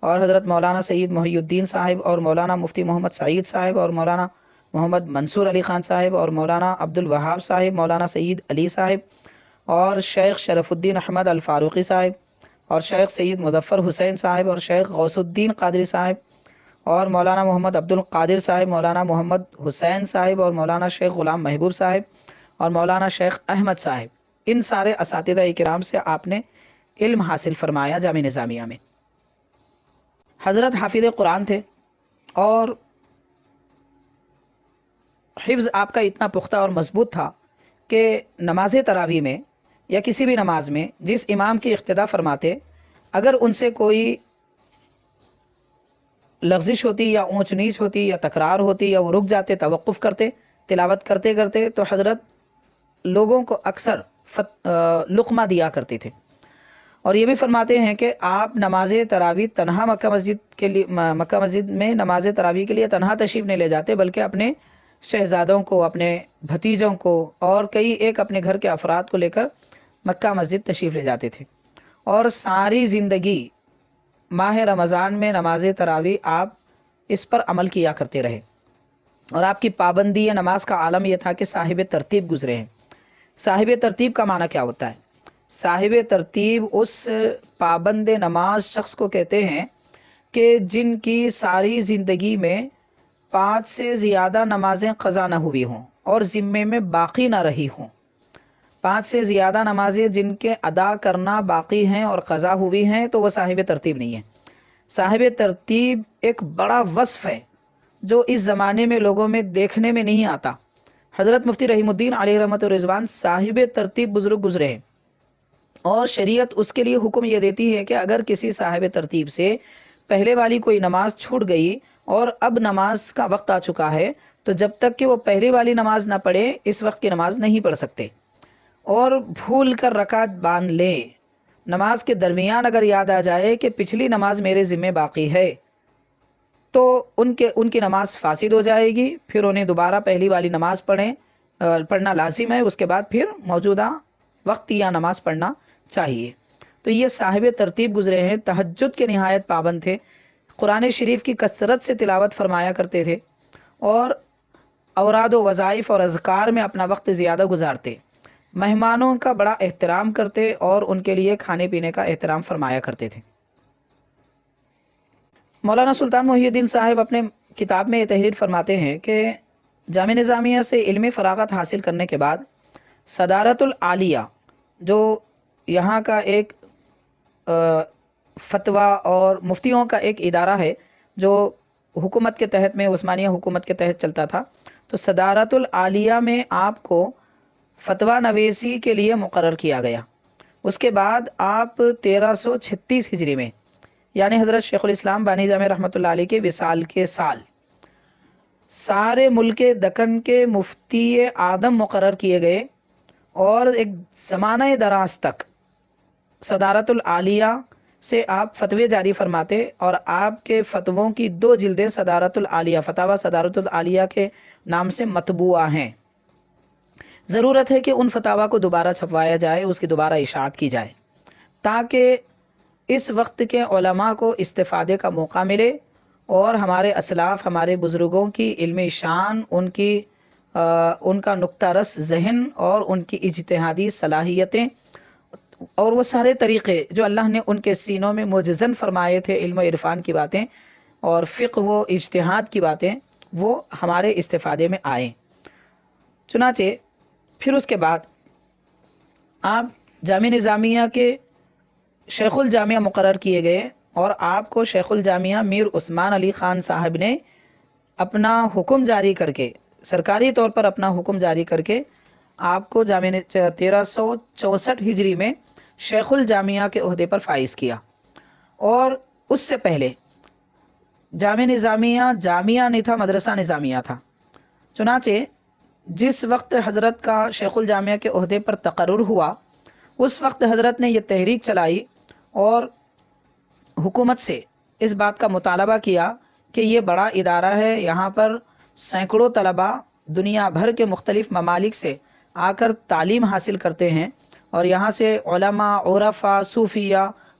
اور حضرت مولانا سید محی الدین صاحب اور مولانا مفتی محمد سعید صاحب اور مولانا محمد منصور علی خان صاحب اور مولانا عبد الوہاب صاحب، مولانا سید علی صاحب اور شیخ شرف الدین احمد الفاروقی صاحب اور شیخ سید مظفر حسین صاحب اور شیخ غوث الدین قادری صاحب اور مولانا محمد عبد القادر صاحب، مولانا محمد حسین صاحب اور مولانا شیخ غلام محبوب صاحب اور مولانا شیخ احمد صاحب، ان سارے اساتذہ کرام سے آپ نے علم حاصل فرمایا جامعہ نظامیہ میں۔ حضرت حافظ قرآن تھے اور حفظ آپ کا اتنا پختہ اور مضبوط تھا کہ نماز تراویح میں یا کسی بھی نماز میں جس امام کی اقتداء فرماتے، اگر ان سے کوئی لغزش ہوتی یا اونچ نیچ ہوتی یا تکرار ہوتی یا وہ رک جاتے، توقف کرتے تلاوت کرتے کرتے، تو حضرت لوگوں کو اکثر لقمہ دیا کرتے تھے۔ اور یہ بھی فرماتے ہیں کہ آپ نماز تراویح تنہا مکہ مسجد میں نماز تراویح کے لیے تنہا تشریف نہیں لے جاتے، بلکہ اپنے شہزادوں کو، اپنے بھتیجوں کو اور کئی ایک اپنے گھر کے افراد کو لے کر مکہ مسجد تشریف لے جاتے تھے، اور ساری زندگی ماہ رمضان میں نماز تراویح آپ اس پر عمل کیا کرتے رہے۔ اور آپ کی پابندی نماز کا عالم یہ تھا کہ صاحب ترتیب گزرے ہیں۔ صاحب ترتیب کا معنی کیا ہوتا ہے؟ صاحب ترتیب اس پابند نماز شخص کو کہتے ہیں کہ جن کی ساری زندگی میں 5 سے زیادہ نمازیں قضا نہ ہوئی ہوں اور ذمے میں باقی نہ رہی ہوں۔ 5 سے زیادہ نمازیں جن کے ادا کرنا باقی ہیں اور قضا ہوئی ہیں، تو وہ صاحب ترتیب نہیں ہے۔ صاحب ترتیب ایک بڑا وصف ہے جو اس زمانے میں لوگوں میں دیکھنے میں نہیں آتا۔ حضرت مفتی رحیم الدین علیہ رحمت و رضوان صاحب ترتیب بزرگ گزرے ہیں، اور شریعت اس کے لیے حکم یہ دیتی ہے کہ اگر کسی صاحب ترتیب سے پہلے والی کوئی نماز چھوٹ گئی اور اب نماز کا وقت آ چکا ہے، تو جب تک کہ وہ پہلے والی نماز نہ پڑھے اس وقت کی نماز نہیں پڑھ سکتے، اور بھول کر رکعت باندھ لے، نماز کے درمیان اگر یاد آ جائے کہ پچھلی نماز میرے ذمہ باقی ہے، تو ان کی نماز فاسد ہو جائے گی، پھر انہیں دوبارہ پہلی والی نماز پڑھنا لازم ہے، اس کے بعد پھر موجودہ وقت یا نماز پڑھنا چاہیے۔ تو یہ صاحب ترتیب گزرے ہیں، تہجد کے نہایت پابند تھے، قرآن شریف کی کثرت سے تلاوت فرمایا کرتے تھے، اور اوراد و وظائف اور اذکار میں اپنا وقت زیادہ گزارتے، مہمانوں کا بڑا احترام کرتے اور ان کے لیے کھانے پینے کا احترام فرمایا کرتے تھے۔ مولانا سلطان محی الدین صاحب اپنے کتاب میں یہ تحریر فرماتے ہیں کہ جامعہ نظامیہ سے علمی فراغت حاصل کرنے کے بعد صدارت العالیہ، جو یہاں کا ایک فتویٰ اور مفتیوں کا ایک ادارہ ہے جو حکومت کے تحت میں، عثمانیہ حکومت کے تحت چلتا تھا، تو صدارت العالیہ میں آپ کو فتویٰ نویسی کے لیے مقرر کیا گیا۔ اس کے بعد آپ 1336 ہجری میں، یعنی حضرت شیخ الاسلام بانی جامع رحمۃ اللہ علیہ کے وصال کے سال، سارے ملک دکن کے مفتی اعظم مقرر کیے گئے، اور ایک زمانہ دراز تک صدارت العالیہ سے آپ فتوے جاری فرماتے، اور آپ کے فتووں کی 2 جلدیں صدارت العالیہ، فتاوی صدارت العالیہ کے نام سے مطبوعہ ہیں۔ ضرورت ہے کہ ان فتاوی کو دوبارہ چھپوایا جائے، اس کی دوبارہ اشاعت کی جائے، تاکہ اس وقت کے علماء کو استفادے کا موقع ملے، اور ہمارے اسلاف، ہمارے بزرگوں کی علمی شان، ان کا نقطہ رس ذہن اور ان کی اجتہادی صلاحیتیں اور وہ سارے طریقے جو اللہ نے ان کے سینوں میں معجزن فرمائے تھے، علم و عرفان کی باتیں اور فقہ و اجتہاد کی باتیں، وہ ہمارے استفادے میں آئیں۔ چنانچہ پھر اس کے بعد آپ جامعہ نظامیہ کے شیخ الجامعہ مقرر کیے گئے، اور آپ کو شیخ الجامعہ میر عثمان علی خان صاحب نے اپنا حکم جاری کر کے، سرکاری طور پر اپنا حکم جاری کر کے، آپ کو جامعہ 1364 ہجری میں شیخ الجامعہ کے عہدے پر فائز کیا۔ اور اس سے پہلے جامعہ نظامیہ جامعہ نہیں تھا، مدرسہ نظامیہ تھا۔ چنانچہ جس وقت حضرت کا شیخ الجامعہ کے عہدے پر تقرر ہوا، اس وقت حضرت نے یہ تحریک چلائی اور حکومت سے اس بات کا مطالبہ کیا کہ یہ بڑا ادارہ ہے، یہاں پر سینکڑوں طلباء دنیا بھر کے مختلف ممالک سے آ کر تعلیم حاصل کرتے ہیں، اور یہاں سے علماء، عرفاء، صوفیہ،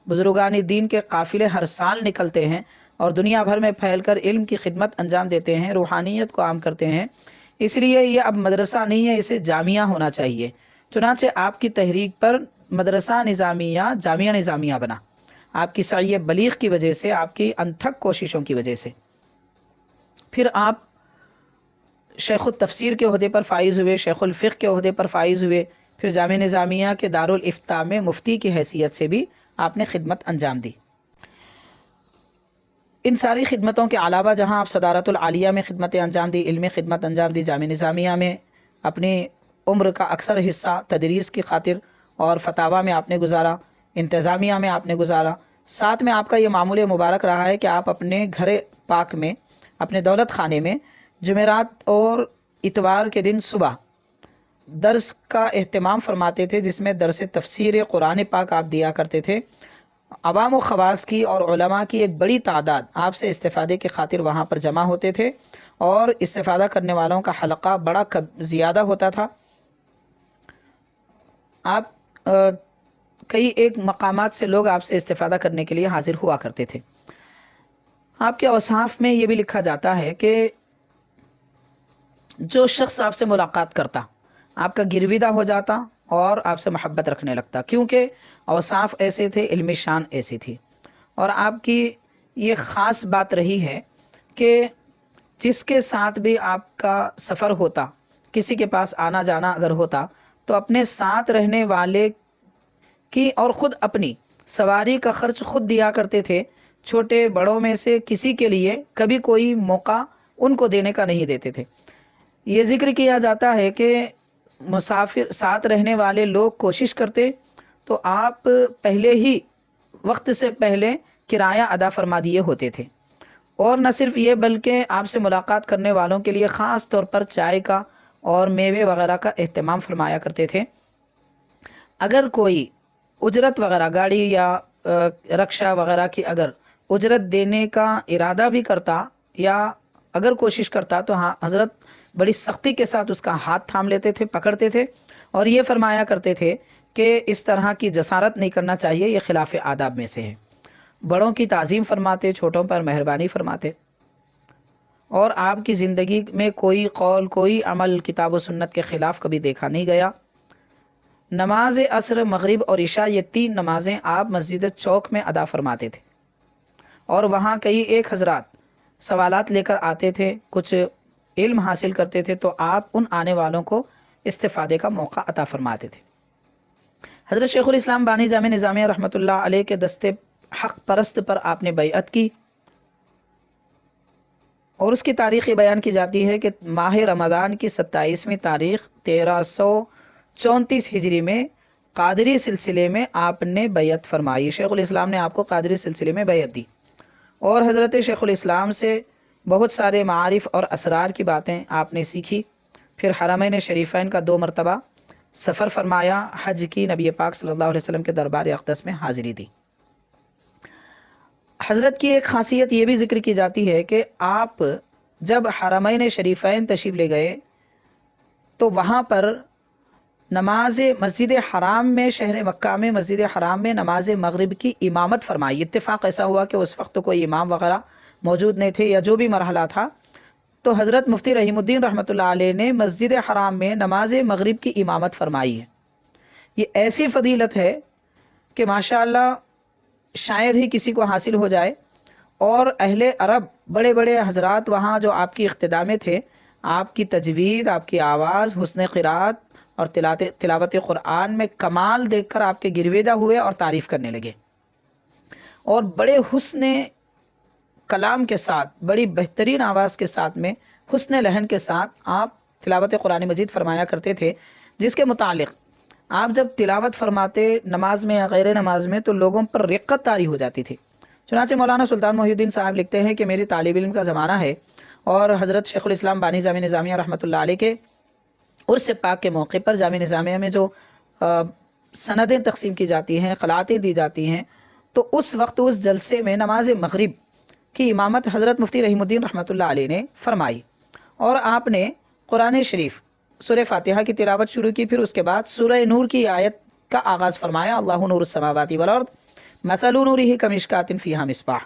بزرگان دین کے قافلے ہر سال نکلتے ہیں، اور دنیا بھر میں پھیل کر علم کی خدمت انجام دیتے ہیں، روحانیت کو عام کرتے ہیں۔ اس لیے یہ اب مدرسہ نہیں ہے، اسے جامعہ ہونا چاہیے۔ چنانچہ آپ کی تحریک پر مدرسہ نظامیہ جامعہ نظامیہ بنا، آپ کی سعی بلیغ کی وجہ سے، آپ کی انتھک کوششوں کی وجہ سے۔ پھر آپ شیخ التفسیر کے عہدے پر فائز ہوئے، شیخ الفقہ کے عہدے پر فائز ہوئے، پھر جامعہ نظامیہ کے دارالافتاء میں مفتی کی حیثیت سے بھی آپ نے خدمت انجام دی۔ ان ساری خدمتوں کے علاوہ جہاں آپ صدارت العالیہ میں خدمت انجام دی، علمی خدمت انجام دی، جامعہ نظامیہ میں اپنی عمر کا اکثر حصہ تدریس کی خاطر اور فتاوی میں آپ نے گزارا، انتظامیہ میں آپ نے گزارا، ساتھ میں آپ کا یہ معمول مبارک رہا ہے کہ آپ اپنے گھر پاک میں، اپنے دولت خانے میں جمعرات اور اتوار کے دن صبح درس کا اہتمام فرماتے تھے، جس میں درس تفسیر قرآن پاک آپ دیا کرتے تھے۔ عوام و خواص کی اور علماء کی ایک بڑی تعداد آپ سے استفادے کی خاطر وہاں پر جمع ہوتے تھے، اور استفادہ کرنے والوں کا حلقہ بڑا زیادہ ہوتا تھا۔ آپ کئی ایک مقامات سے لوگ آپ سے استفادہ کرنے کے لیے حاضر ہوا کرتے تھے۔ آپ کے اوصاف میں یہ بھی لکھا جاتا ہے کہ جو شخص آپ سے ملاقات کرتا آپ کا گرویدہ ہو جاتا اور آپ سے محبت رکھنے لگتا، کیونکہ اوصاف ایسے تھے، علمی شان ایسی تھی۔ اور آپ کی یہ خاص بات رہی ہے کہ جس کے ساتھ بھی آپ کا سفر ہوتا، کسی کے پاس آنا جانا اگر ہوتا، تو اپنے ساتھ رہنے والے کی اور خود اپنی سواری کا خرچ خود دیا کرتے تھے۔ چھوٹے بڑوں میں سے کسی کے لیے کبھی کوئی موقع ان کو دینے کا نہیں دیتے تھے۔ یہ ذکر کیا جاتا ہے کہ مسافر ساتھ رہنے والے لوگ کوشش کرتے تو آپ پہلے ہی وقت سے پہلے کرایہ ادا فرما دیے ہوتے تھے، اور نہ صرف یہ بلکہ آپ سے ملاقات کرنے والوں کے لیے خاص طور پر چائے کا اور میوے وغیرہ کا اہتمام فرمایا کرتے تھے۔ اگر کوئی اجرت وغیرہ گاڑی یا رکشہ وغیرہ کی اگر اجرت دینے کا ارادہ بھی کرتا یا اگر کوشش کرتا تو ہاں حضرت بڑی سختی کے ساتھ اس کا ہاتھ تھام لیتے تھے، پکڑتے تھے، اور یہ فرمایا کرتے تھے کہ اس طرح کی جسارت نہیں کرنا چاہیے، یہ خلاف آداب میں سے ہے۔ بڑوں کی تعظیم فرماتے، چھوٹوں پر مہربانی فرماتے، اور آپ کی زندگی میں کوئی قول کوئی عمل کتاب و سنت کے خلاف کبھی دیکھا نہیں گیا۔ نماز عصر، مغرب اور عشاء، یہ 3 نمازیں آپ مسجد چوک میں ادا فرماتے تھے، اور وہاں کئی ایک حضرات سوالات لے کر آتے تھے، کچھ علم حاصل کرتے تھے، تو آپ ان آنے والوں کو استفادے کا موقع عطا فرماتے تھے۔ حضرت شیخ الاسلام بانی جامع نظامیہ رحمۃ اللہ علیہ کے دستے حق پرست پر آپ نے بیعت کی، اور اس کی تاریخ بیان کی جاتی ہے کہ ماہ رمضان کی 27ویں تاریخ 1334 ہجری میں قادری سلسلے میں آپ نے بیعت فرمائی۔ شیخ الاسلام نے آپ کو قادری سلسلے میں بیعت دی، اور حضرت شیخ الاسلام سے بہت سارے معارف اور اسرار کی باتیں آپ نے سیکھی۔ پھر حرمین شریفین کا 2 مرتبہ سفر فرمایا، حج کی، نبی پاک صلی اللہ علیہ وسلم کے دربار اقدس میں حاضری دی۔ حضرت کی ایک خاصیت یہ بھی ذکر کی جاتی ہے کہ آپ جب حرمین شریفین تشریف لے گئے تو وہاں پر نماز مسجد حرام میں، شہر مکہ میں مسجد حرام میں نماز مغرب کی امامت فرمائی۔ اتفاق ایسا ہوا کہ اس وقت کوئی امام وغیرہ موجود نہیں تھے، یا جو بھی مرحلہ تھا، تو حضرت مفتی رحیم الدین رحمۃ اللہ علیہ نے مسجد حرام میں نماز مغرب کی امامت فرمائی ہے۔ یہ ایسی فضیلت ہے کہ ماشاءاللہ شاید ہی کسی کو حاصل ہو جائے، اور اہل عرب بڑے بڑے حضرات وہاں جو آپ کی اقتداء میں تھے، آپ کی تجوید، آپ کی آواز، حسن قرات اور تلاوت قرآن میں کمال دیکھ کر آپ کے گرویدہ ہوئے اور تعریف کرنے لگے، اور بڑے حسن کلام کے ساتھ، بڑی بہترین آواز کے ساتھ میں، حسن لہن کے ساتھ آپ تلاوت قرآن مجید فرمایا کرتے تھے، جس کے متعلق آپ جب تلاوت فرماتے نماز میں یا غیر نماز میں تو لوگوں پر رقت طاری ہو جاتی تھی۔ چنانچہ مولانا سلطان محی الدین صاحب لکھتے ہیں کہ میری طالب علم کا زمانہ ہے، اور حضرت شیخ الاسلام بانی جامع نظامیہ رحمۃ اللہ علیہ کے عرس پاک کے موقع پر جامع نظامیہ میں جو سندیں تقسیم کی جاتی ہیں، خلعتیں دی جاتی ہیں، تو اس وقت اس جلسے میں نماز مغرب کی امامت حضرت مفتی رحیم الدین رحمۃ اللہ علیہ نے فرمائی، اور آپ نے قرآن شریف سورہ فاتحہ کی تلاوت شروع کی۔ پھر اس کے بعد سورہ نور کی آیت کا آغاز فرمایا، اللہ نور السماوات والارض مثل نورہ کمشکاۃ فیہا مصباح۔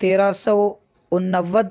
1389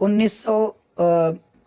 1900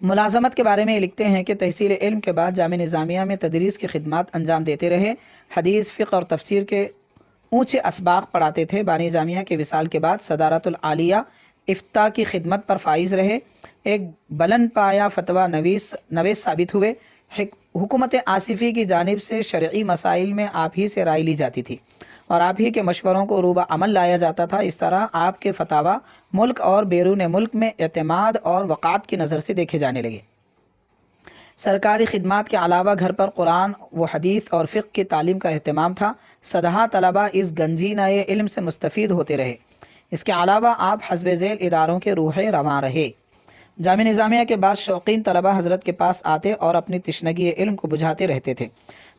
ملازمت کے بارے میں یہ لکھتے ہیں کہ تحصیل علم کے بعد جامعہ نظامیہ میں تدریس کی خدمات انجام دیتے رہے، حدیث، فقہ اور تفسیر کے اونچے اسباق پڑھاتے تھے۔ بانی جامعہ کے وصال کے بعد صدارت العالیہ افتاء کی خدمت پر فائز رہے، ایک بلند پایہ فتویٰ نویس ثابت ہوئے۔ حکومت آصفی کی جانب سے شرعی مسائل میں آپ ہی سے رائے لی جاتی تھی اور آپ ہی کے مشوروں کو روبہ عمل لایا جاتا تھا۔ اس طرح آپ کے فتاویٰ ملک اور بیرون ملک میں اعتماد اور وقعت کی نظر سے دیکھے جانے لگے۔ سرکاری خدمات کے علاوہ گھر پر قرآن و حدیث اور فقہ کی تعلیم کا اہتمام تھا۔ صدہا طلباء اس گنجینہ علم سے مستفید ہوتے رہے۔ اس کے علاوہ آپ حسب ذیل اداروں کے روح رواں رہے۔ جامعہ نظامیہ کے بعد شوقین طلباء حضرت کے پاس آتے اور اپنی تشنگی علم کو بجھاتے رہتے تھے۔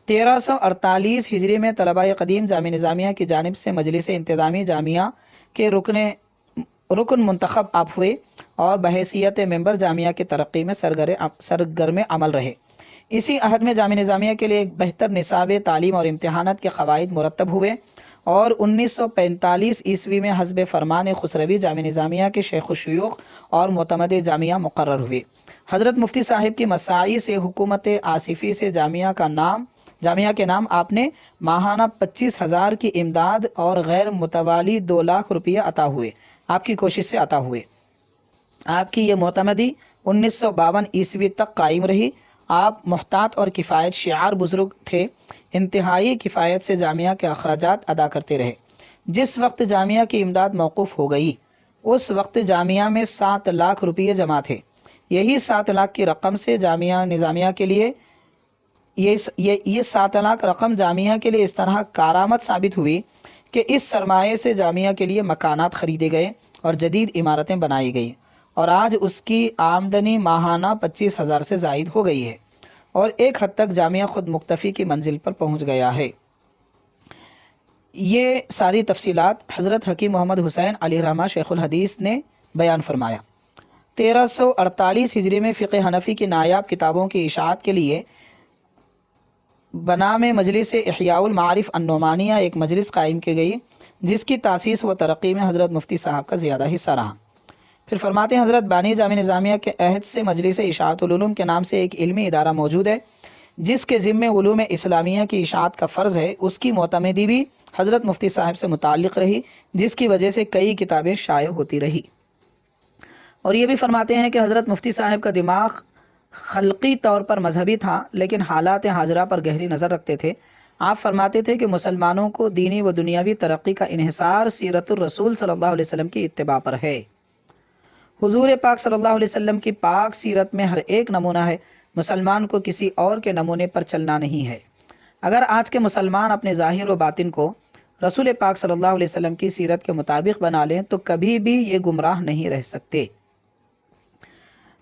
1348 ہجری میں طلباء قدیم جامعہ نظامیہ کی جانب سے مجلس انتظامی جامعہ کے رکن منتخب آپ ہوئے اور بحیثیت ممبر جامعہ کی ترقی میں سرگرم عمل رہے۔ اسی عہد میں جامعہ نظامیہ کے لیے ایک بہتر نصاب تعلیم اور امتحانات کے قواعد مرتب ہوئے اور 1945 عیسوی میں حسب فرمان خسروی جامعہ نظامیہ کے شیخ الشیوخ اور معتمد جامعہ مقرر ہوئے۔ حضرت مفتی صاحب کی مساعی سے حکومت آصفی سے جامعہ کے نام آپ نے ماہانہ 25,000 کی امداد اور غیر متوالی 2 لاکھ روپیہ عطا ہوئے، آپ کی کوشش سے عطا ہوئے۔ آپ کی یہ معتمدی 1952 عیسوی تک قائم رہی۔ آپ محتاط اور کفایت شعار بزرگ تھے، انتہائی کفایت سے جامعہ کے اخراجات ادا کرتے رہے۔ جس وقت جامعہ کی امداد موقوف ہو گئی اس وقت جامعہ میں 7 لاکھ روپیے جمع تھے۔ یہی 7 لاکھ کی رقم سے جامعہ نظامیہ کے لیے یہ 7 لاکھ رقم جامعہ کے لیے اس طرح کارآمد ثابت ہوئی کہ اس سرمایے سے جامعہ کے لیے مکانات خریدے گئے اور جدید عمارتیں بنائی گئیں اور آج اس کی آمدنی ماہانہ 25,000 سے زائد ہو گئی ہے اور ایک حد تک جامعہ خود مکتفی کی منزل پر پہنچ گیا ہے۔ یہ ساری تفصیلات حضرت حکیم محمد حسین علیہ رحمہ شیخ الحدیث نے بیان فرمایا۔ 1348 ہجری میں فقہ حنفی کی نایاب کتابوں کی اشاعت کے لیے بنام مجلس احیاء المعارف النعمانیہ ایک مجلس قائم کی گئی، جس کی تاسیس و ترقی میں حضرت مفتی صاحب کا زیادہ حصہ رہا۔ پھر فرماتے ہیں حضرت بانی جامعہ نظامیہ کے عہد سے مجلس اشاعت العلوم کے نام سے ایک علمی ادارہ موجود ہے جس کے ذمے علوم اسلامیہ کی اشاعت کا فرض ہے۔ اس کی معتمدی بھی حضرت مفتی صاحب سے متعلق رہی، جس کی وجہ سے کئی کتابیں شائع ہوتی رہی۔ اور یہ بھی فرماتے ہیں کہ حضرت مفتی صاحب کا دماغ خلقی طور پر مذہبی تھا لیکن حالات حاضرہ پر گہری نظر رکھتے تھے۔ آپ فرماتے تھے کہ مسلمانوں کو دینی و دنیاوی ترقی کا انحصار سیرت الرسول صلی اللہ علیہ وسلم کی اتباع پر ہے۔ حضور پاک صلی اللہ علیہ وسلم کی پاک سیرت میں ہر ایک نمونہ ہے، مسلمان کو کسی اور کے نمونے پر چلنا نہیں ہے۔ اگر آج کے مسلمان اپنے ظاہر و باطن کو رسول پاک صلی اللہ علیہ وسلم کی سیرت کے مطابق بنا لیں تو کبھی بھی یہ گمراہ نہیں رہ سکتے۔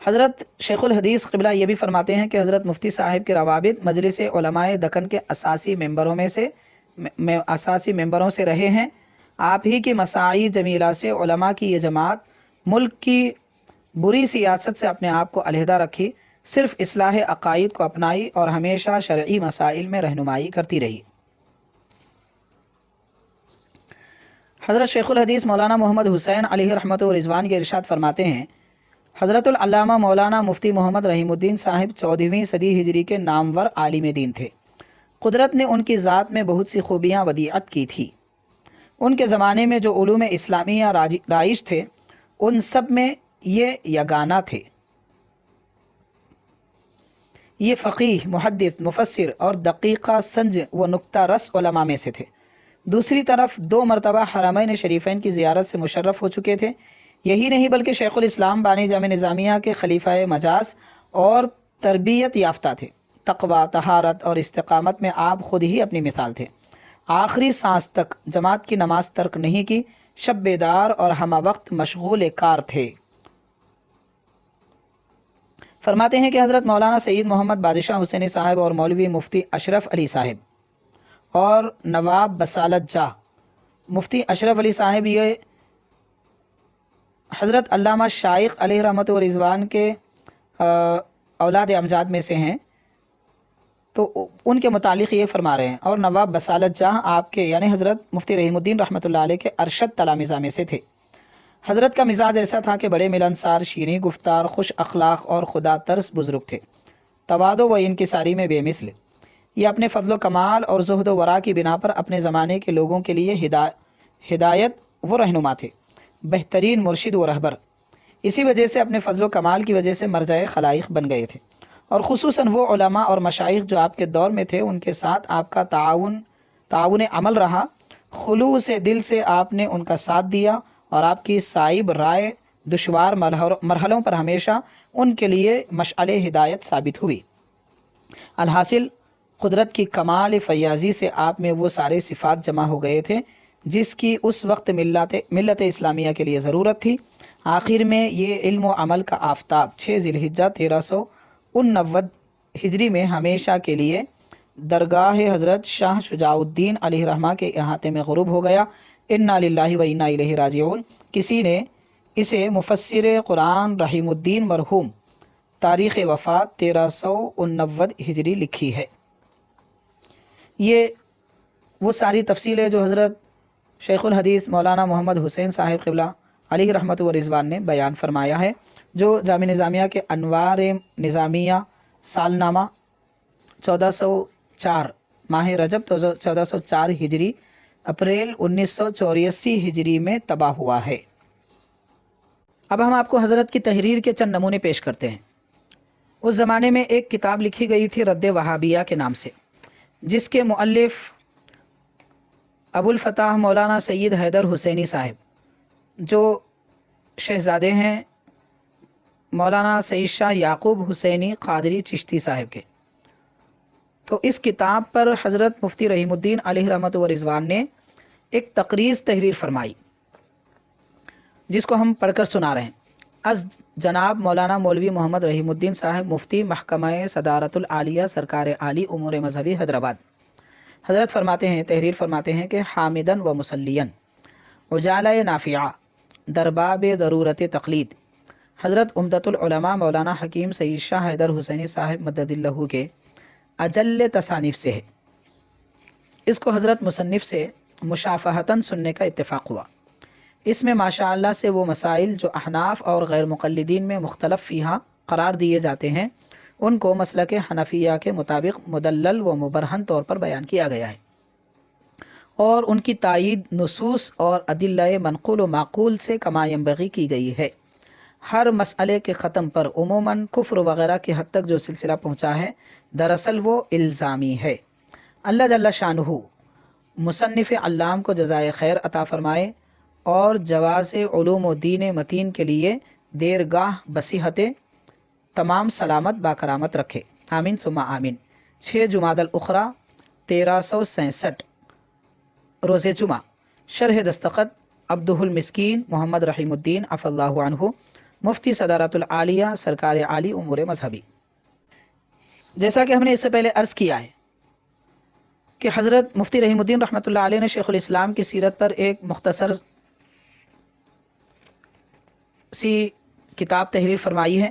حضرت شیخ الحدیث قبلہ یہ بھی فرماتے ہیں کہ حضرت مفتی صاحب کے روابط مجلس علماء دکن کے اساسی ممبروں سے رہے ہیں۔ آپ ہی کی مساعی جمیلہ سے علماء کی یہ جماعت ملک کی بری سیاست سے اپنے آپ کو علیحدہ رکھی، صرف اصلاح عقائد کو اپنائی اور ہمیشہ شرعی مسائل میں رہنمائی کرتی رہی۔ حضرت شیخ الحدیث مولانا محمد حسین علیہ رحمت و رضوان کے ارشاد فرماتے ہیں، حضرت العلامہ مولانا مفتی محمد رحیم الدین صاحب 14ویں صدی ہجری کے نامور عالم دین تھے۔ قدرت نے ان کی ذات میں بہت سی خوبیاں ودیعت کی تھی۔ ان کے زمانے میں جو علوم اسلامیہ رائج تھے ان سب میں یہ یگانہ تھے۔ یہ فقیہ، محدث، مفسر اور دقیقہ سنج و نکتہ رس علماء میں سے تھے۔ دوسری طرف 2 مرتبہ حرمین شریفین کی زیارت سے مشرف ہو چکے تھے۔ یہی نہیں بلکہ شیخ الاسلام بانی جامعہ نظامیہ کے خلیفہ مجاز اور تربیت یافتہ تھے۔ تقوی، طہارت اور استقامت میں آپ خود ہی اپنی مثال تھے۔ آخری سانس تک جماعت کی نماز ترک نہیں کی، شب بیدار اور ہمہ وقت مشغول کار تھے۔ فرماتے ہیں کہ حضرت مولانا سید محمد بادشاہ حسینی صاحب اور مولوی مفتی اشرف علی صاحب اور نواب بسالت جاہ مفتی اشرف علی صاحب یہ حضرت علامہ شائخ علیہ رحمت و رضوان کے اولاد امجاد میں سے ہیں، تو ان کے متعلق یہ فرما رہے ہیں۔ اور نواب بسالت جاہ آپ کے یعنی حضرت مفتی رحیم الدین رحمۃ اللہ علیہ کے ارشد تلامذہ میں سے تھے۔ حضرت کا مزاج ایسا تھا کہ بڑے ملنسار، شیریں گفتار، خوش اخلاق اور خدا ترس بزرگ تھے، تواضع و انکساری میں بے مثل۔ یہ اپنے فضل و کمال اور زہد و ورع کی بنا پر اپنے زمانے کے لوگوں کے لیے ہدایت و رہنما تھے، بہترین مرشد و رہبر۔ اسی وجہ سے اپنے فضل و کمال کی وجہ سے مرجع خلائق بن گئے تھے، اور خصوصاً وہ علماء اور مشائخ جو آپ کے دور میں تھے، ان کے ساتھ آپ کا تعاون عمل رہا۔ خلوص دل سے آپ نے ان کا ساتھ دیا، اور آپ کی صائب رائے دشوار مرحلوں پر ہمیشہ ان کے لیے مشعل ہدایت ثابت ہوئی۔ الحاصل قدرت کی کمال فیاضی سے آپ میں وہ سارے صفات جمع ہو گئے تھے جس کی اس وقت ملت اسلامیہ کے لیے ضرورت تھی۔ آخر میں یہ علم و عمل کا آفتاب 6 ذی الحجہ 1389 ہجری میں ہمیشہ کے لیے درگاہ حضرت شاہ شجاع الدین علیہ الرحمہ کے احاطے میں غروب ہو گیا۔ انا للہ و انا الیہ راجعون۔ کسی نے اسے مفسر قرآن رحیم الدین مرحوم تاریخ وفات 1389 ہجری لکھی ہے۔ یہ وہ ساری تفصیل ہے جو حضرت شیخ الحدیث مولانا محمد حسین صاحب قبلہ علیہ رحمت و رضوان نے بیان فرمایا ہے، جو جامع نظامیہ کے انوار نظامیہ سالنامہ 1404 ماہ رجب 1404 ہجری اپریل 1984 ہجری میں طبع ہوا ہے۔ اب ہم آپ کو حضرت کی تحریر کے چند نمونے پیش کرتے ہیں۔ اس زمانے میں ایک کتاب لکھی گئی تھی رد وہابیہ کے نام سے، جس کے مؤلف ابو الفتح مولانا سید حیدر حسینی صاحب، جو شہزادے ہیں مولانا سید شاہ یعقوب حسینی قادری چشتی صاحب کے۔ تو اس کتاب پر حضرت مفتی رحیم الدین علیہ رحمت و رضوان نے ایک تقریض تحریر فرمائی، جس کو ہم پڑھ کر سنا رہے ہیں۔ از جناب مولانا مولوی محمد رحیم الدین صاحب مفتی محکمہ صدارت العالیہ سرکار عالی امور مذہبی حیدرآباد، حضرت فرماتے ہیں، تحریر فرماتے ہیں کہ حامدن و مسلین عجالہ نافعہ درباب ضرورت تقلید حضرت عمدۃ العلماء مولانا حکیم سید شاہ حیدر حسینی صاحب مدد اللہ کے اجل تصانیف سے ہے۔ اس کو حضرت مصنف سے مشافہتاً سننے کا اتفاق ہوا۔ اس میں ماشاء اللہ سے وہ مسائل جو احناف اور غیر مقلدین میں مختلف فیہا قرار دیے جاتے ہیں، ان کو مسلک حنفیہ کے مطابق مدلل و مبرہن طور پر بیان کیا گیا ہے، اور ان کی تائید نصوص اور ادلہ منقول و معقول سے کما ینبغی کی گئی ہے۔ ہر مسئلے کے ختم پر عموماً کفر وغیرہ کی حد تک جو سلسلہ پہنچا ہے، دراصل وہ الزامی ہے۔ اللہ جل شانہ مصنف علام کو جزائے خیر عطا فرمائے، اور جواز علوم و دین متین کے لیے دیرگاہ بصیحت تمام سلامت باکرامت رکھے، آمین ثم آمین۔ 6 جمادی الاخری 1367 روز جمعہ، شرح دستخط عبدہ المسکین محمد رحیم الدین عفی اللہ عنہ، مفتی صدارت العالیہ سرکار عالی امور مذہبی۔ جیسا کہ ہم نے اس سے پہلے عرض کیا ہے کہ حضرت مفتی رحیم الدین رحمۃ اللہ علیہ نے شیخ الاسلام کی سیرت پر ایک مختصر سی کتاب تحریر فرمائی ہے،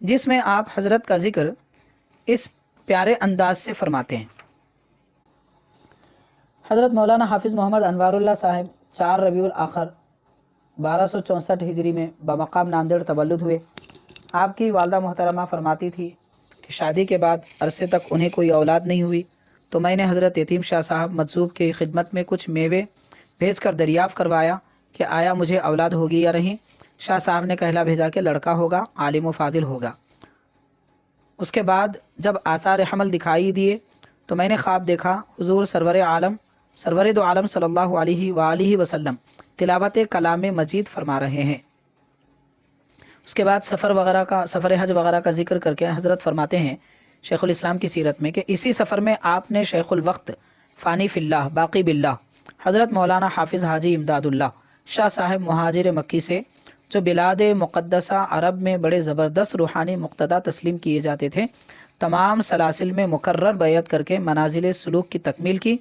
جس میں آپ حضرت کا ذکر اس پیارے انداز سے فرماتے ہیں۔ حضرت مولانا حافظ محمد انوار اللہ صاحب 4 ربیع الاخر 1264 ہجری میں بمقام ناندیڑ تولد ہوئے۔ آپ کی والدہ محترمہ فرماتی تھی کہ شادی کے بعد عرصے تک انہیں کوئی اولاد نہیں ہوئی، تو میں نے حضرت یتیم شاہ صاحب مجذوب کی خدمت میں کچھ میوے بھیج کر دریافت کروایا کہ آیا مجھے اولاد ہوگی یا نہیں۔ شاہ صاحب نے کہلا بھیجا کہ لڑکا ہوگا، عالم و فاضل ہوگا۔ اس کے بعد جب آثار حمل دکھائی دیے تو میں نے خواب دیکھا حضور سرور دو عالم صلی اللہ علیہ وآلہ وسلم تلاوت کلام مجید فرما رہے ہیں۔ اس کے بعد سفر حج وغیرہ کا ذکر کر کے حضرت فرماتے ہیں شیخ الاسلام کی سیرت میں کہ اسی سفر میں آپ نے شیخ الوقت فانی فی اللہ باقی باللہ حضرت مولانا حافظ حاجی امداد اللہ شاہ صاحب مہاجر مکی سے، جو بلاد مقدسہ عرب میں بڑے زبردست روحانی مقتدا تسلیم کیے جاتے تھے، تمام سلاسل میں مکرر بیعت کر کے منازل سلوک کی تکمیل کی،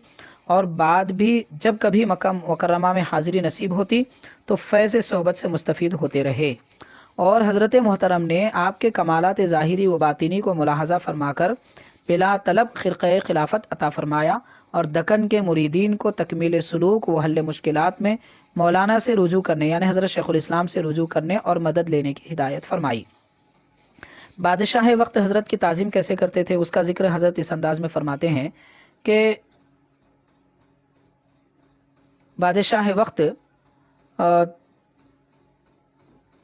اور بعد بھی جب کبھی مکہ مکرمہ میں حاضری نصیب ہوتی تو فیض صحبت سے مستفید ہوتے رہے۔ اور حضرت محترم نے آپ کے کمالات ظاہری و باطنی کو ملاحظہ فرما کر بلا طلب خرقہ خلافت عطا فرمایا، اور دکن کے مریدین کو تکمیل سلوک و حل مشکلات میں مولانا سے رجوع کرنے یعنی حضرت شیخ الاسلام سے رجوع کرنے اور مدد لینے کی ہدایت فرمائی۔ بادشاہ وقت حضرت کی تعظیم کیسے کرتے تھے اس کا ذکر حضرت اس انداز میں فرماتے ہیں کہ بادشاہ وقت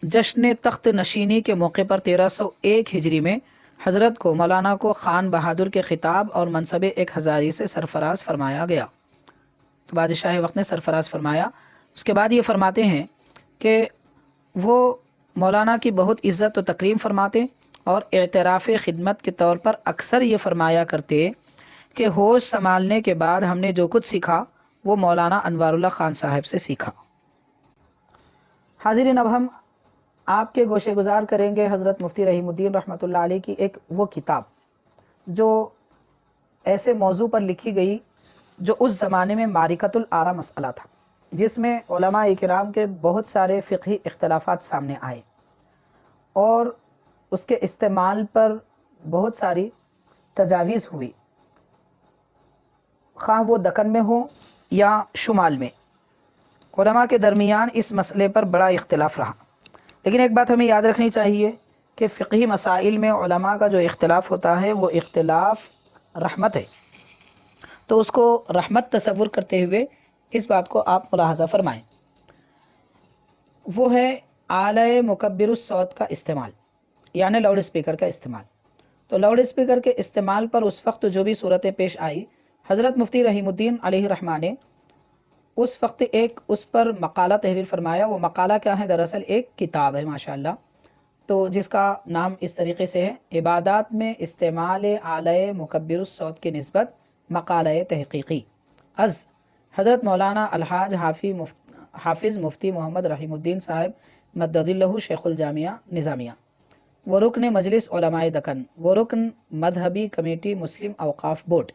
جشن تخت نشینی کے موقع پر 1301 ہجری میں حضرت کو مولانا کو خان بہادر کے خطاب اور منصب 1000 سے سرفراز فرمایا گیا۔ تو بادشاہ وقت نے سرفراز فرمایا۔ اس کے بعد یہ فرماتے ہیں کہ وہ مولانا کی بہت عزت و تکریم فرماتے اور اعتراف خدمت کے طور پر اکثر یہ فرمایا کرتے کہ ہوش سنبھالنے کے بعد ہم نے جو کچھ سیکھا وہ مولانا انوار اللہ خان صاحب سے سیکھا۔ حاضرین، اب ہم آپ کے گوشے گزار کریں گے حضرت مفتی رحیم الدین رحمۃ اللہ علیہ کی ایک وہ کتاب جو ایسے موضوع پر لکھی گئی جو اس زمانے میں معرکۃ الآراء مسئلہ تھا، جس میں علماء کرام کے بہت سارے فقہی اختلافات سامنے آئے اور اس کے استعمال پر بہت ساری تجاویز ہوئی، خواہ وہ دکن میں ہو یا شمال میں۔ علماء کے درمیان اس مسئلے پر بڑا اختلاف رہا، لیکن ایک بات ہمیں یاد رکھنی چاہیے کہ فقہی مسائل میں علماء کا جو اختلاف ہوتا ہے وہ اختلاف رحمت ہے، تو اس کو رحمت تصور کرتے ہوئے اس بات کو آپ ملاحظہ فرمائیں۔ وہ ہے اعلی مکبر الصوت کا استعمال، یعنی لاؤڈ اسپیکر کا استعمال۔ تو لاؤڈ اسپیکر کے استعمال پر اس وقت جو بھی صورتیں پیش آئی، حضرت مفتی رحیم الدین علیہ رحمہ نے اس وقت ایک اس پر مقالہ تحریر فرمایا۔ وہ مقالہ کیا ہے؟ دراصل ایک کتاب ہے ماشاءاللہ، تو جس کا نام اس طریقے سے ہے عبادات میں استعمال اعلی مکبر الصوت کی نسبت مقالہ تحقیقی از حضرت مولانا الحاج حافظ مفتی محمد رحیم الدین صاحب مدد اللہ شیخ الجامعہ نظامیہ، وہ رکن مجلس علماء دکن، وہ رکن مذہبی کمیٹی مسلم اوقاف بورڈ،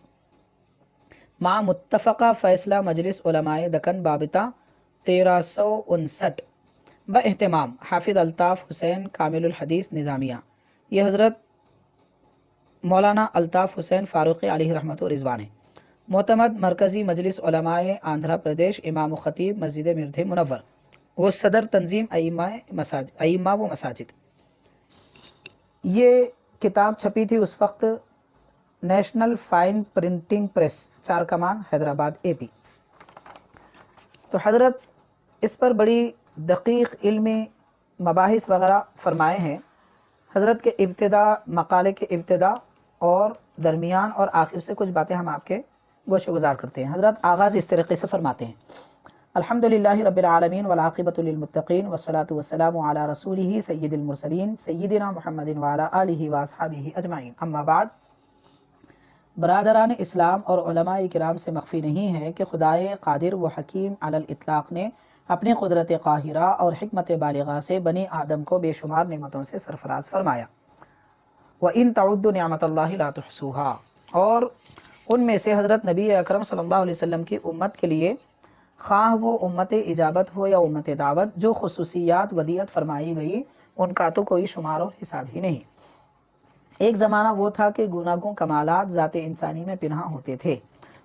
مع متفقہ فیصلہ مجلس علماء دکن بابطہ 1359 باہتمام حافظ الطاف حسین کامل الحدیث نظامیہ۔ یہ حضرت مولانا الطاف حسین فاروقی علیہ رحمۃ و رضوان ہے، معتمد مرکزی مجلس علماء آندھرا پردیش، امام و خطیب مسجد مرد منور، وہ صدر تنظیم ائمہ و مساجد۔ یہ کتاب چھپی تھی اس وقت نیشنل فائن پرنٹنگ پریس، چار کمان حیدرآباد اے پی۔ تو حضرت اس پر بڑی دقیق علمی مباحث وغیرہ فرمائے ہیں۔ حضرت کے ابتدا، مقالے کے ابتدا اور درمیان اور آخر سے کچھ باتیں ہم آپ کے گوشے گزار کرتے ہیں۔ حضرت آغاز اس طریقے سے فرماتے ہیں: الحمدللہ رب العالمین والعاقبۃ للمتقین والصلاۃ والسلام علی رسولہ سید المرسلین سیدنا محمد وعلی آلہ واصحابہ اجمعین، اما بعد۔ برادران اسلام اور علماء کرام سے مخفی نہیں ہے کہ خدائے قادر و حکیم علی الاطلاق نے اپنی قدرت قاہرہ اور حکمت بالغہ سے بنی آدم کو بے شمار نعمتوں سے سرفراز فرمایا۔ وَإِن تَعُدُّوا نِعْمَةَ اللَّهِ لَا تُحْصُوهَا، اور ان میں سے حضرت نبی اکرم صلی اللہ علیہ وسلم کی امت کے لیے، خواہ وہ امت اجابت ہو یا امت دعوت، جو خصوصیات ودیعت فرمائی گئی ان کا تو کوئی شمار اور حساب ہی نہیں۔ ایک زمانہ وہ تھا کہ گوناگوں کمالات ذات انسانی میں پنہاں ہوتے تھے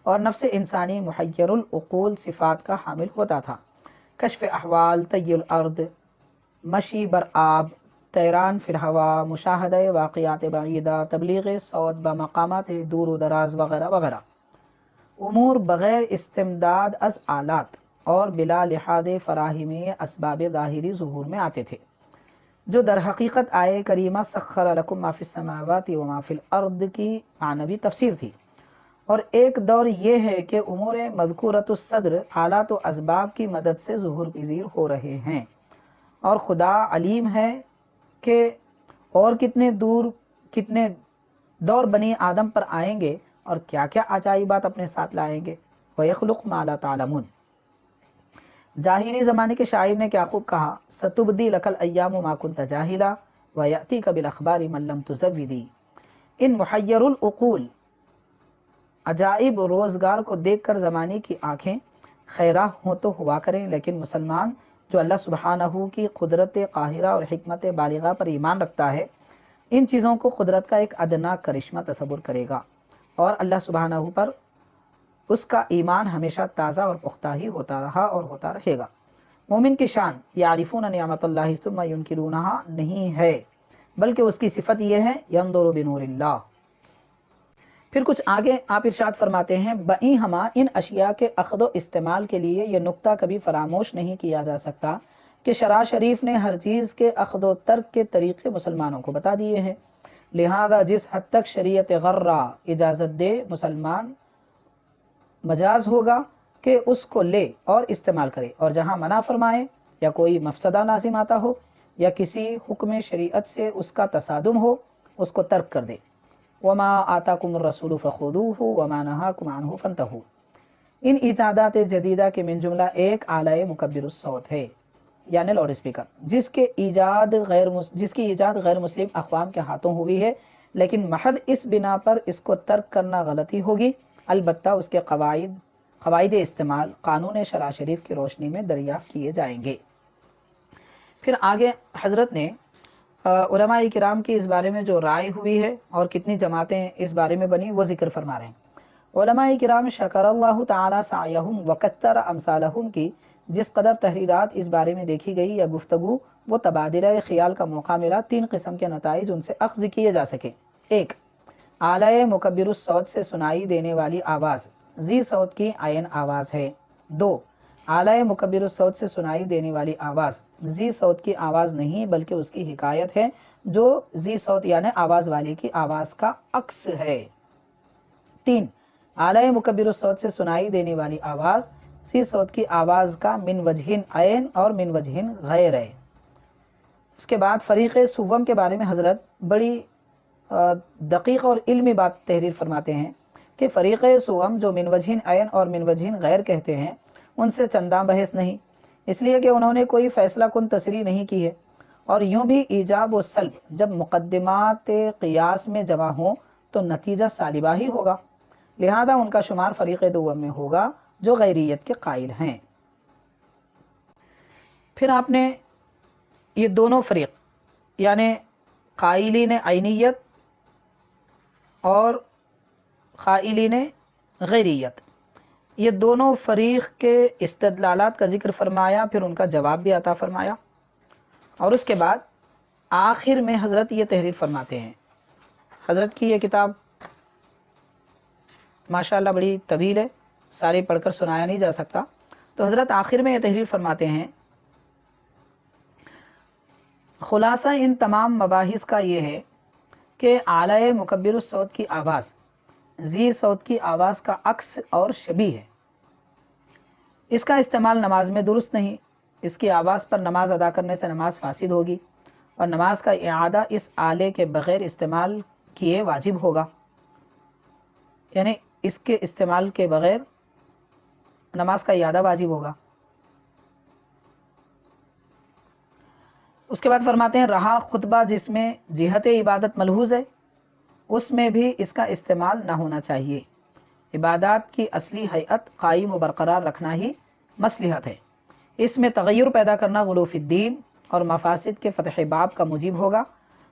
اور نفس انسانی محیر العقول صفات کا حامل ہوتا تھا۔ کشف احوال، طی الارض، مشی بر آب، تیران فی الہوا، مشاہدہ واقعات بعیدہ، تبلیغ صوت بمقامات دور و دراز وغیرہ وغیرہ امور بغیر استمداد از آلات اور بلا لحاظ فراہمی اسباب ظاہری ظہور میں آتے تھے، جو در حقیقت آئے کریمہ سخر لکم ما فی السماوات و ما فی الارض کی معنوی تفسیر تھی۔ اور ایک دور یہ ہے کہ امور مذکورۃ الصدر حالات و اسباب کی مدد سے ظہور پذیر ہو رہے ہیں، اور خدا علیم ہے کہ اور کتنے دور بنی آدم پر آئیں گے اور کیا کیا عجائبات اپنے ساتھ لائیں گے۔ وَيَخْلُقُ مَا لَا تَعْلَمُونَ۔ جاہلی زمانے کے شاعر نے کیا خوب کہا: سَتُبْدِي لَكَ الْأَيَّامُ مَا كُنْتَ جَاهِلًا وَيَأْتِيكَ بِالْأَخْبَارِ مَن لَّمْ تُزَوِّدِي۔ ان محیر العقول عجائب روزگار کو دیکھ کر زمانے کی آنکھیں خیرہ ہوں تو ہوا کریں، لیکن مسلمان جو اللہ سبحانہ کی قدرت قاہرہ اور حکمت بالغہ پر ایمان رکھتا ہے، ان چیزوں کو قدرت کا ایک ادنا کرشمہ تصور کرے گا، اور اللہ سبحانہ پر اس کا ایمان ہمیشہ تازہ اور پختہ ہی ہوتا رہا اور ہوتا رہے گا۔ مومن کی شان یعرفون نعمت اللہ ثم ینکرونہا نہیں ہے، بلکہ اس کی صفت یہ ہے ینظر بنور اللہ۔ پھر کچھ آگے آپ ارشاد فرماتے ہیں بئیں ہما ان اشیاء کے اخذ و استعمال کے لیے یہ نقطہ کبھی فراموش نہیں کیا جا سکتا کہ شرع شریف نے ہر چیز کے اخذ و ترک کے طریقے مسلمانوں کو بتا دیے ہیں، لہذا جس حد تک شریعت غرہ اجازت دے مسلمان مجاز ہوگا کہ اس کو لے اور استعمال کرے، اور جہاں منع فرمائے یا کوئی مفسدہ لازم آتا ہو یا کسی حکم شریعت سے اس کا تصادم ہو اس کو ترک کر دے۔ وما آتاکم الرسول فخذوہ وما نہاکم عنہ فانتہوا۔ ان ایجادات جدیدہ کے من جملہ ایک آلہ مکبر الصوت ہے، یعنی لاؤڈ اسپیکر، جس کی ایجاد غیر مسلم اقوام کے ہاتھوں ہوئی ہے، لیکن محض اس بنا پر اس کو ترک کرنا غلطی ہوگی، البتہ اس کے قواعد استعمال قانون شرع شریف کی روشنی میں دریافت کیے جائیں گے۔ پھر آگے حضرت نے علماء کرام کی اس بارے میں جو رائے ہوئی ہے اور کتنی جماعتیں اس بارے میں بنی وہ ذکر فرما رہے ہیں۔ علماء کرام شکر اللہ تعالی سعیہم وکتر امثالہم کی جس قدر تحریرات اس بارے میں دیکھی گئی یا گفتگو وہ تبادلہ خیال کا موقع ملا، تین قسم کے نتائج ان سے اخذ کیے جا سکے۔ ایک، اعلی مکبر الصوت سے سنائی دینے والی آواز ذی صوت کی عین آواز ہے۔ دو، اعلی مکبر الصوت سے سنائی دینے والی آواز ذی صوت کی آواز نہیں بلکہ اس کی حکایت ہے جو ذی صوت یعنی آواز والے کی آواز کا عکس ہے۔ تین، اعلی مکبر الصوت سے سنائی دینے والی آواز ذی صوت کی آواز کا من وجہن عین اور من وجہن غیر ہے۔ اس کے بعد فریق سوم کے بارے میں حضرت بڑی دقیق اور علمی بات تحریر فرماتے ہیں کہ فریق سوم جو من وجہن عین اور من وجہن غیر کہتے ہیں ان سے چنداں بحث نہیں، اس لیے کہ انہوں نے کوئی فیصلہ کن تصریح نہیں کی ہے، اور یوں بھی ایجاب و سلب جب مقدمات قیاس میں جمع ہوں تو نتیجہ سالبہ ہی ہوگا، لہذا ان کا شمار فریق دوم میں ہوگا جو غیریت کے قائل ہیں۔ پھر آپ نے یہ دونوں فریق یعنی قائلین عینیت اور قائلین غیریت یہ دونوں فریق کے استدلالات کا ذکر فرمایا، پھر ان کا جواب بھی عطا فرمایا، اور اس کے بعد آخر میں حضرت یہ تحریر فرماتے ہیں۔ حضرت کی یہ کتاب ماشاءاللہ بڑی طویل ہے، سارے پڑھ کر سنایا نہیں جا سکتا، تو حضرت آخر میں یہ تحریر فرماتے ہیں خلاصہ ان تمام مباحث کا یہ ہے کہ اعلی مکبر الصوت کی آواز ذی صوت کی آواز کا عکس اور شبیہ ہے، اس کا استعمال نماز میں درست نہیں، اس کی آواز پر نماز ادا کرنے سے نماز فاسد ہوگی، اور نماز کا اعادہ اس آلے کے بغیر استعمال کیے واجب ہوگا، یعنی اس کے استعمال کے بغیر نماز کا اعادہ واجب ہوگا۔ اس کے بعد فرماتے ہیں رہا خطبہ جس میں جہت عبادت ملحوظ ہے اس میں بھی اس کا استعمال نہ ہونا چاہیے، عبادات کی اصلی ہیئت قائم و برقرار رکھنا ہی مصلحت ہے، اس میں تغیر پیدا کرنا غلو فی الدین اور مفاسد کے فتح باب کا موجب ہوگا،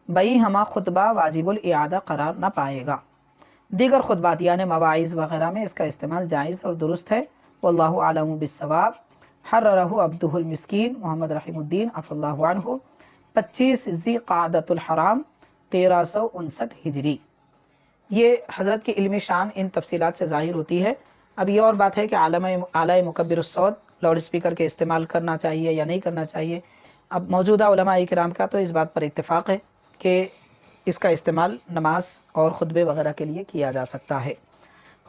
بئی ہما خطبہ واجب الاعادہ قرار نہ پائے گا۔ دیگر خطبات یعنی مواعظ وغیرہ میں اس کا استعمال جائز اور درست ہے، واللہ اعلم بالصواب۔ حررہ عبدہ المسکین محمد رحیم الدین عفو اللہ عنہ، 25 ذی قعدۃ الحرام 1359 ہجری۔ یہ حضرت کی علمی شان ان تفصیلات سے ظاہر ہوتی ہے۔ اب یہ اور بات ہے کہ اعلی مکبر الصوت لاؤڈ اسپیکر کے استعمال کرنا چاہیے یا نہیں کرنا چاہیے۔ اب موجودہ علماء کرام کا تو اس بات پر اتفاق ہے کہ اس کا استعمال نماز اور خطبے وغیرہ کے لیے کیا جا سکتا ہے۔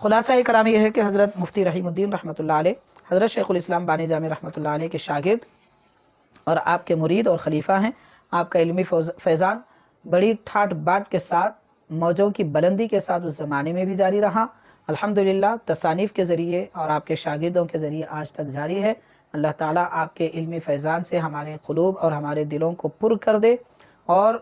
خلاصہ کلام یہ ہے کہ حضرت مفتی رحیم الدین رحمۃ اللہ علیہ حضرت شیخ الاسلام بانی جامع رحمۃ اللہ علیہ کے شاگرد اور آپ کے مرید اور خلیفہ ہیں۔ آپ کا علمی فیضان بڑی ٹھاٹ باٹ کے ساتھ موجوں کی بلندی کے ساتھ اس زمانے میں بھی جاری رہا، الحمدللہ تصانیف کے ذریعے اور آپ کے شاگردوں کے ذریعے آج تک جاری ہے۔ اللہ تعالیٰ آپ کے علمی فیضان سے ہمارے قلوب اور ہمارے دلوں کو پر کر دے، اور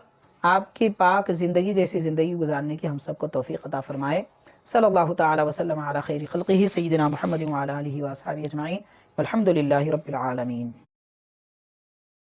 آپ کی پاک زندگی جیسی زندگی گزارنے کی ہم سب کو توفیق عطا فرمائے۔ صلی اللہ تعالی وسلم علی خیر خلقہ سیدنا محمد وعلی آلہ واصحابہ اجمعین والحمد للہ رب العالمین۔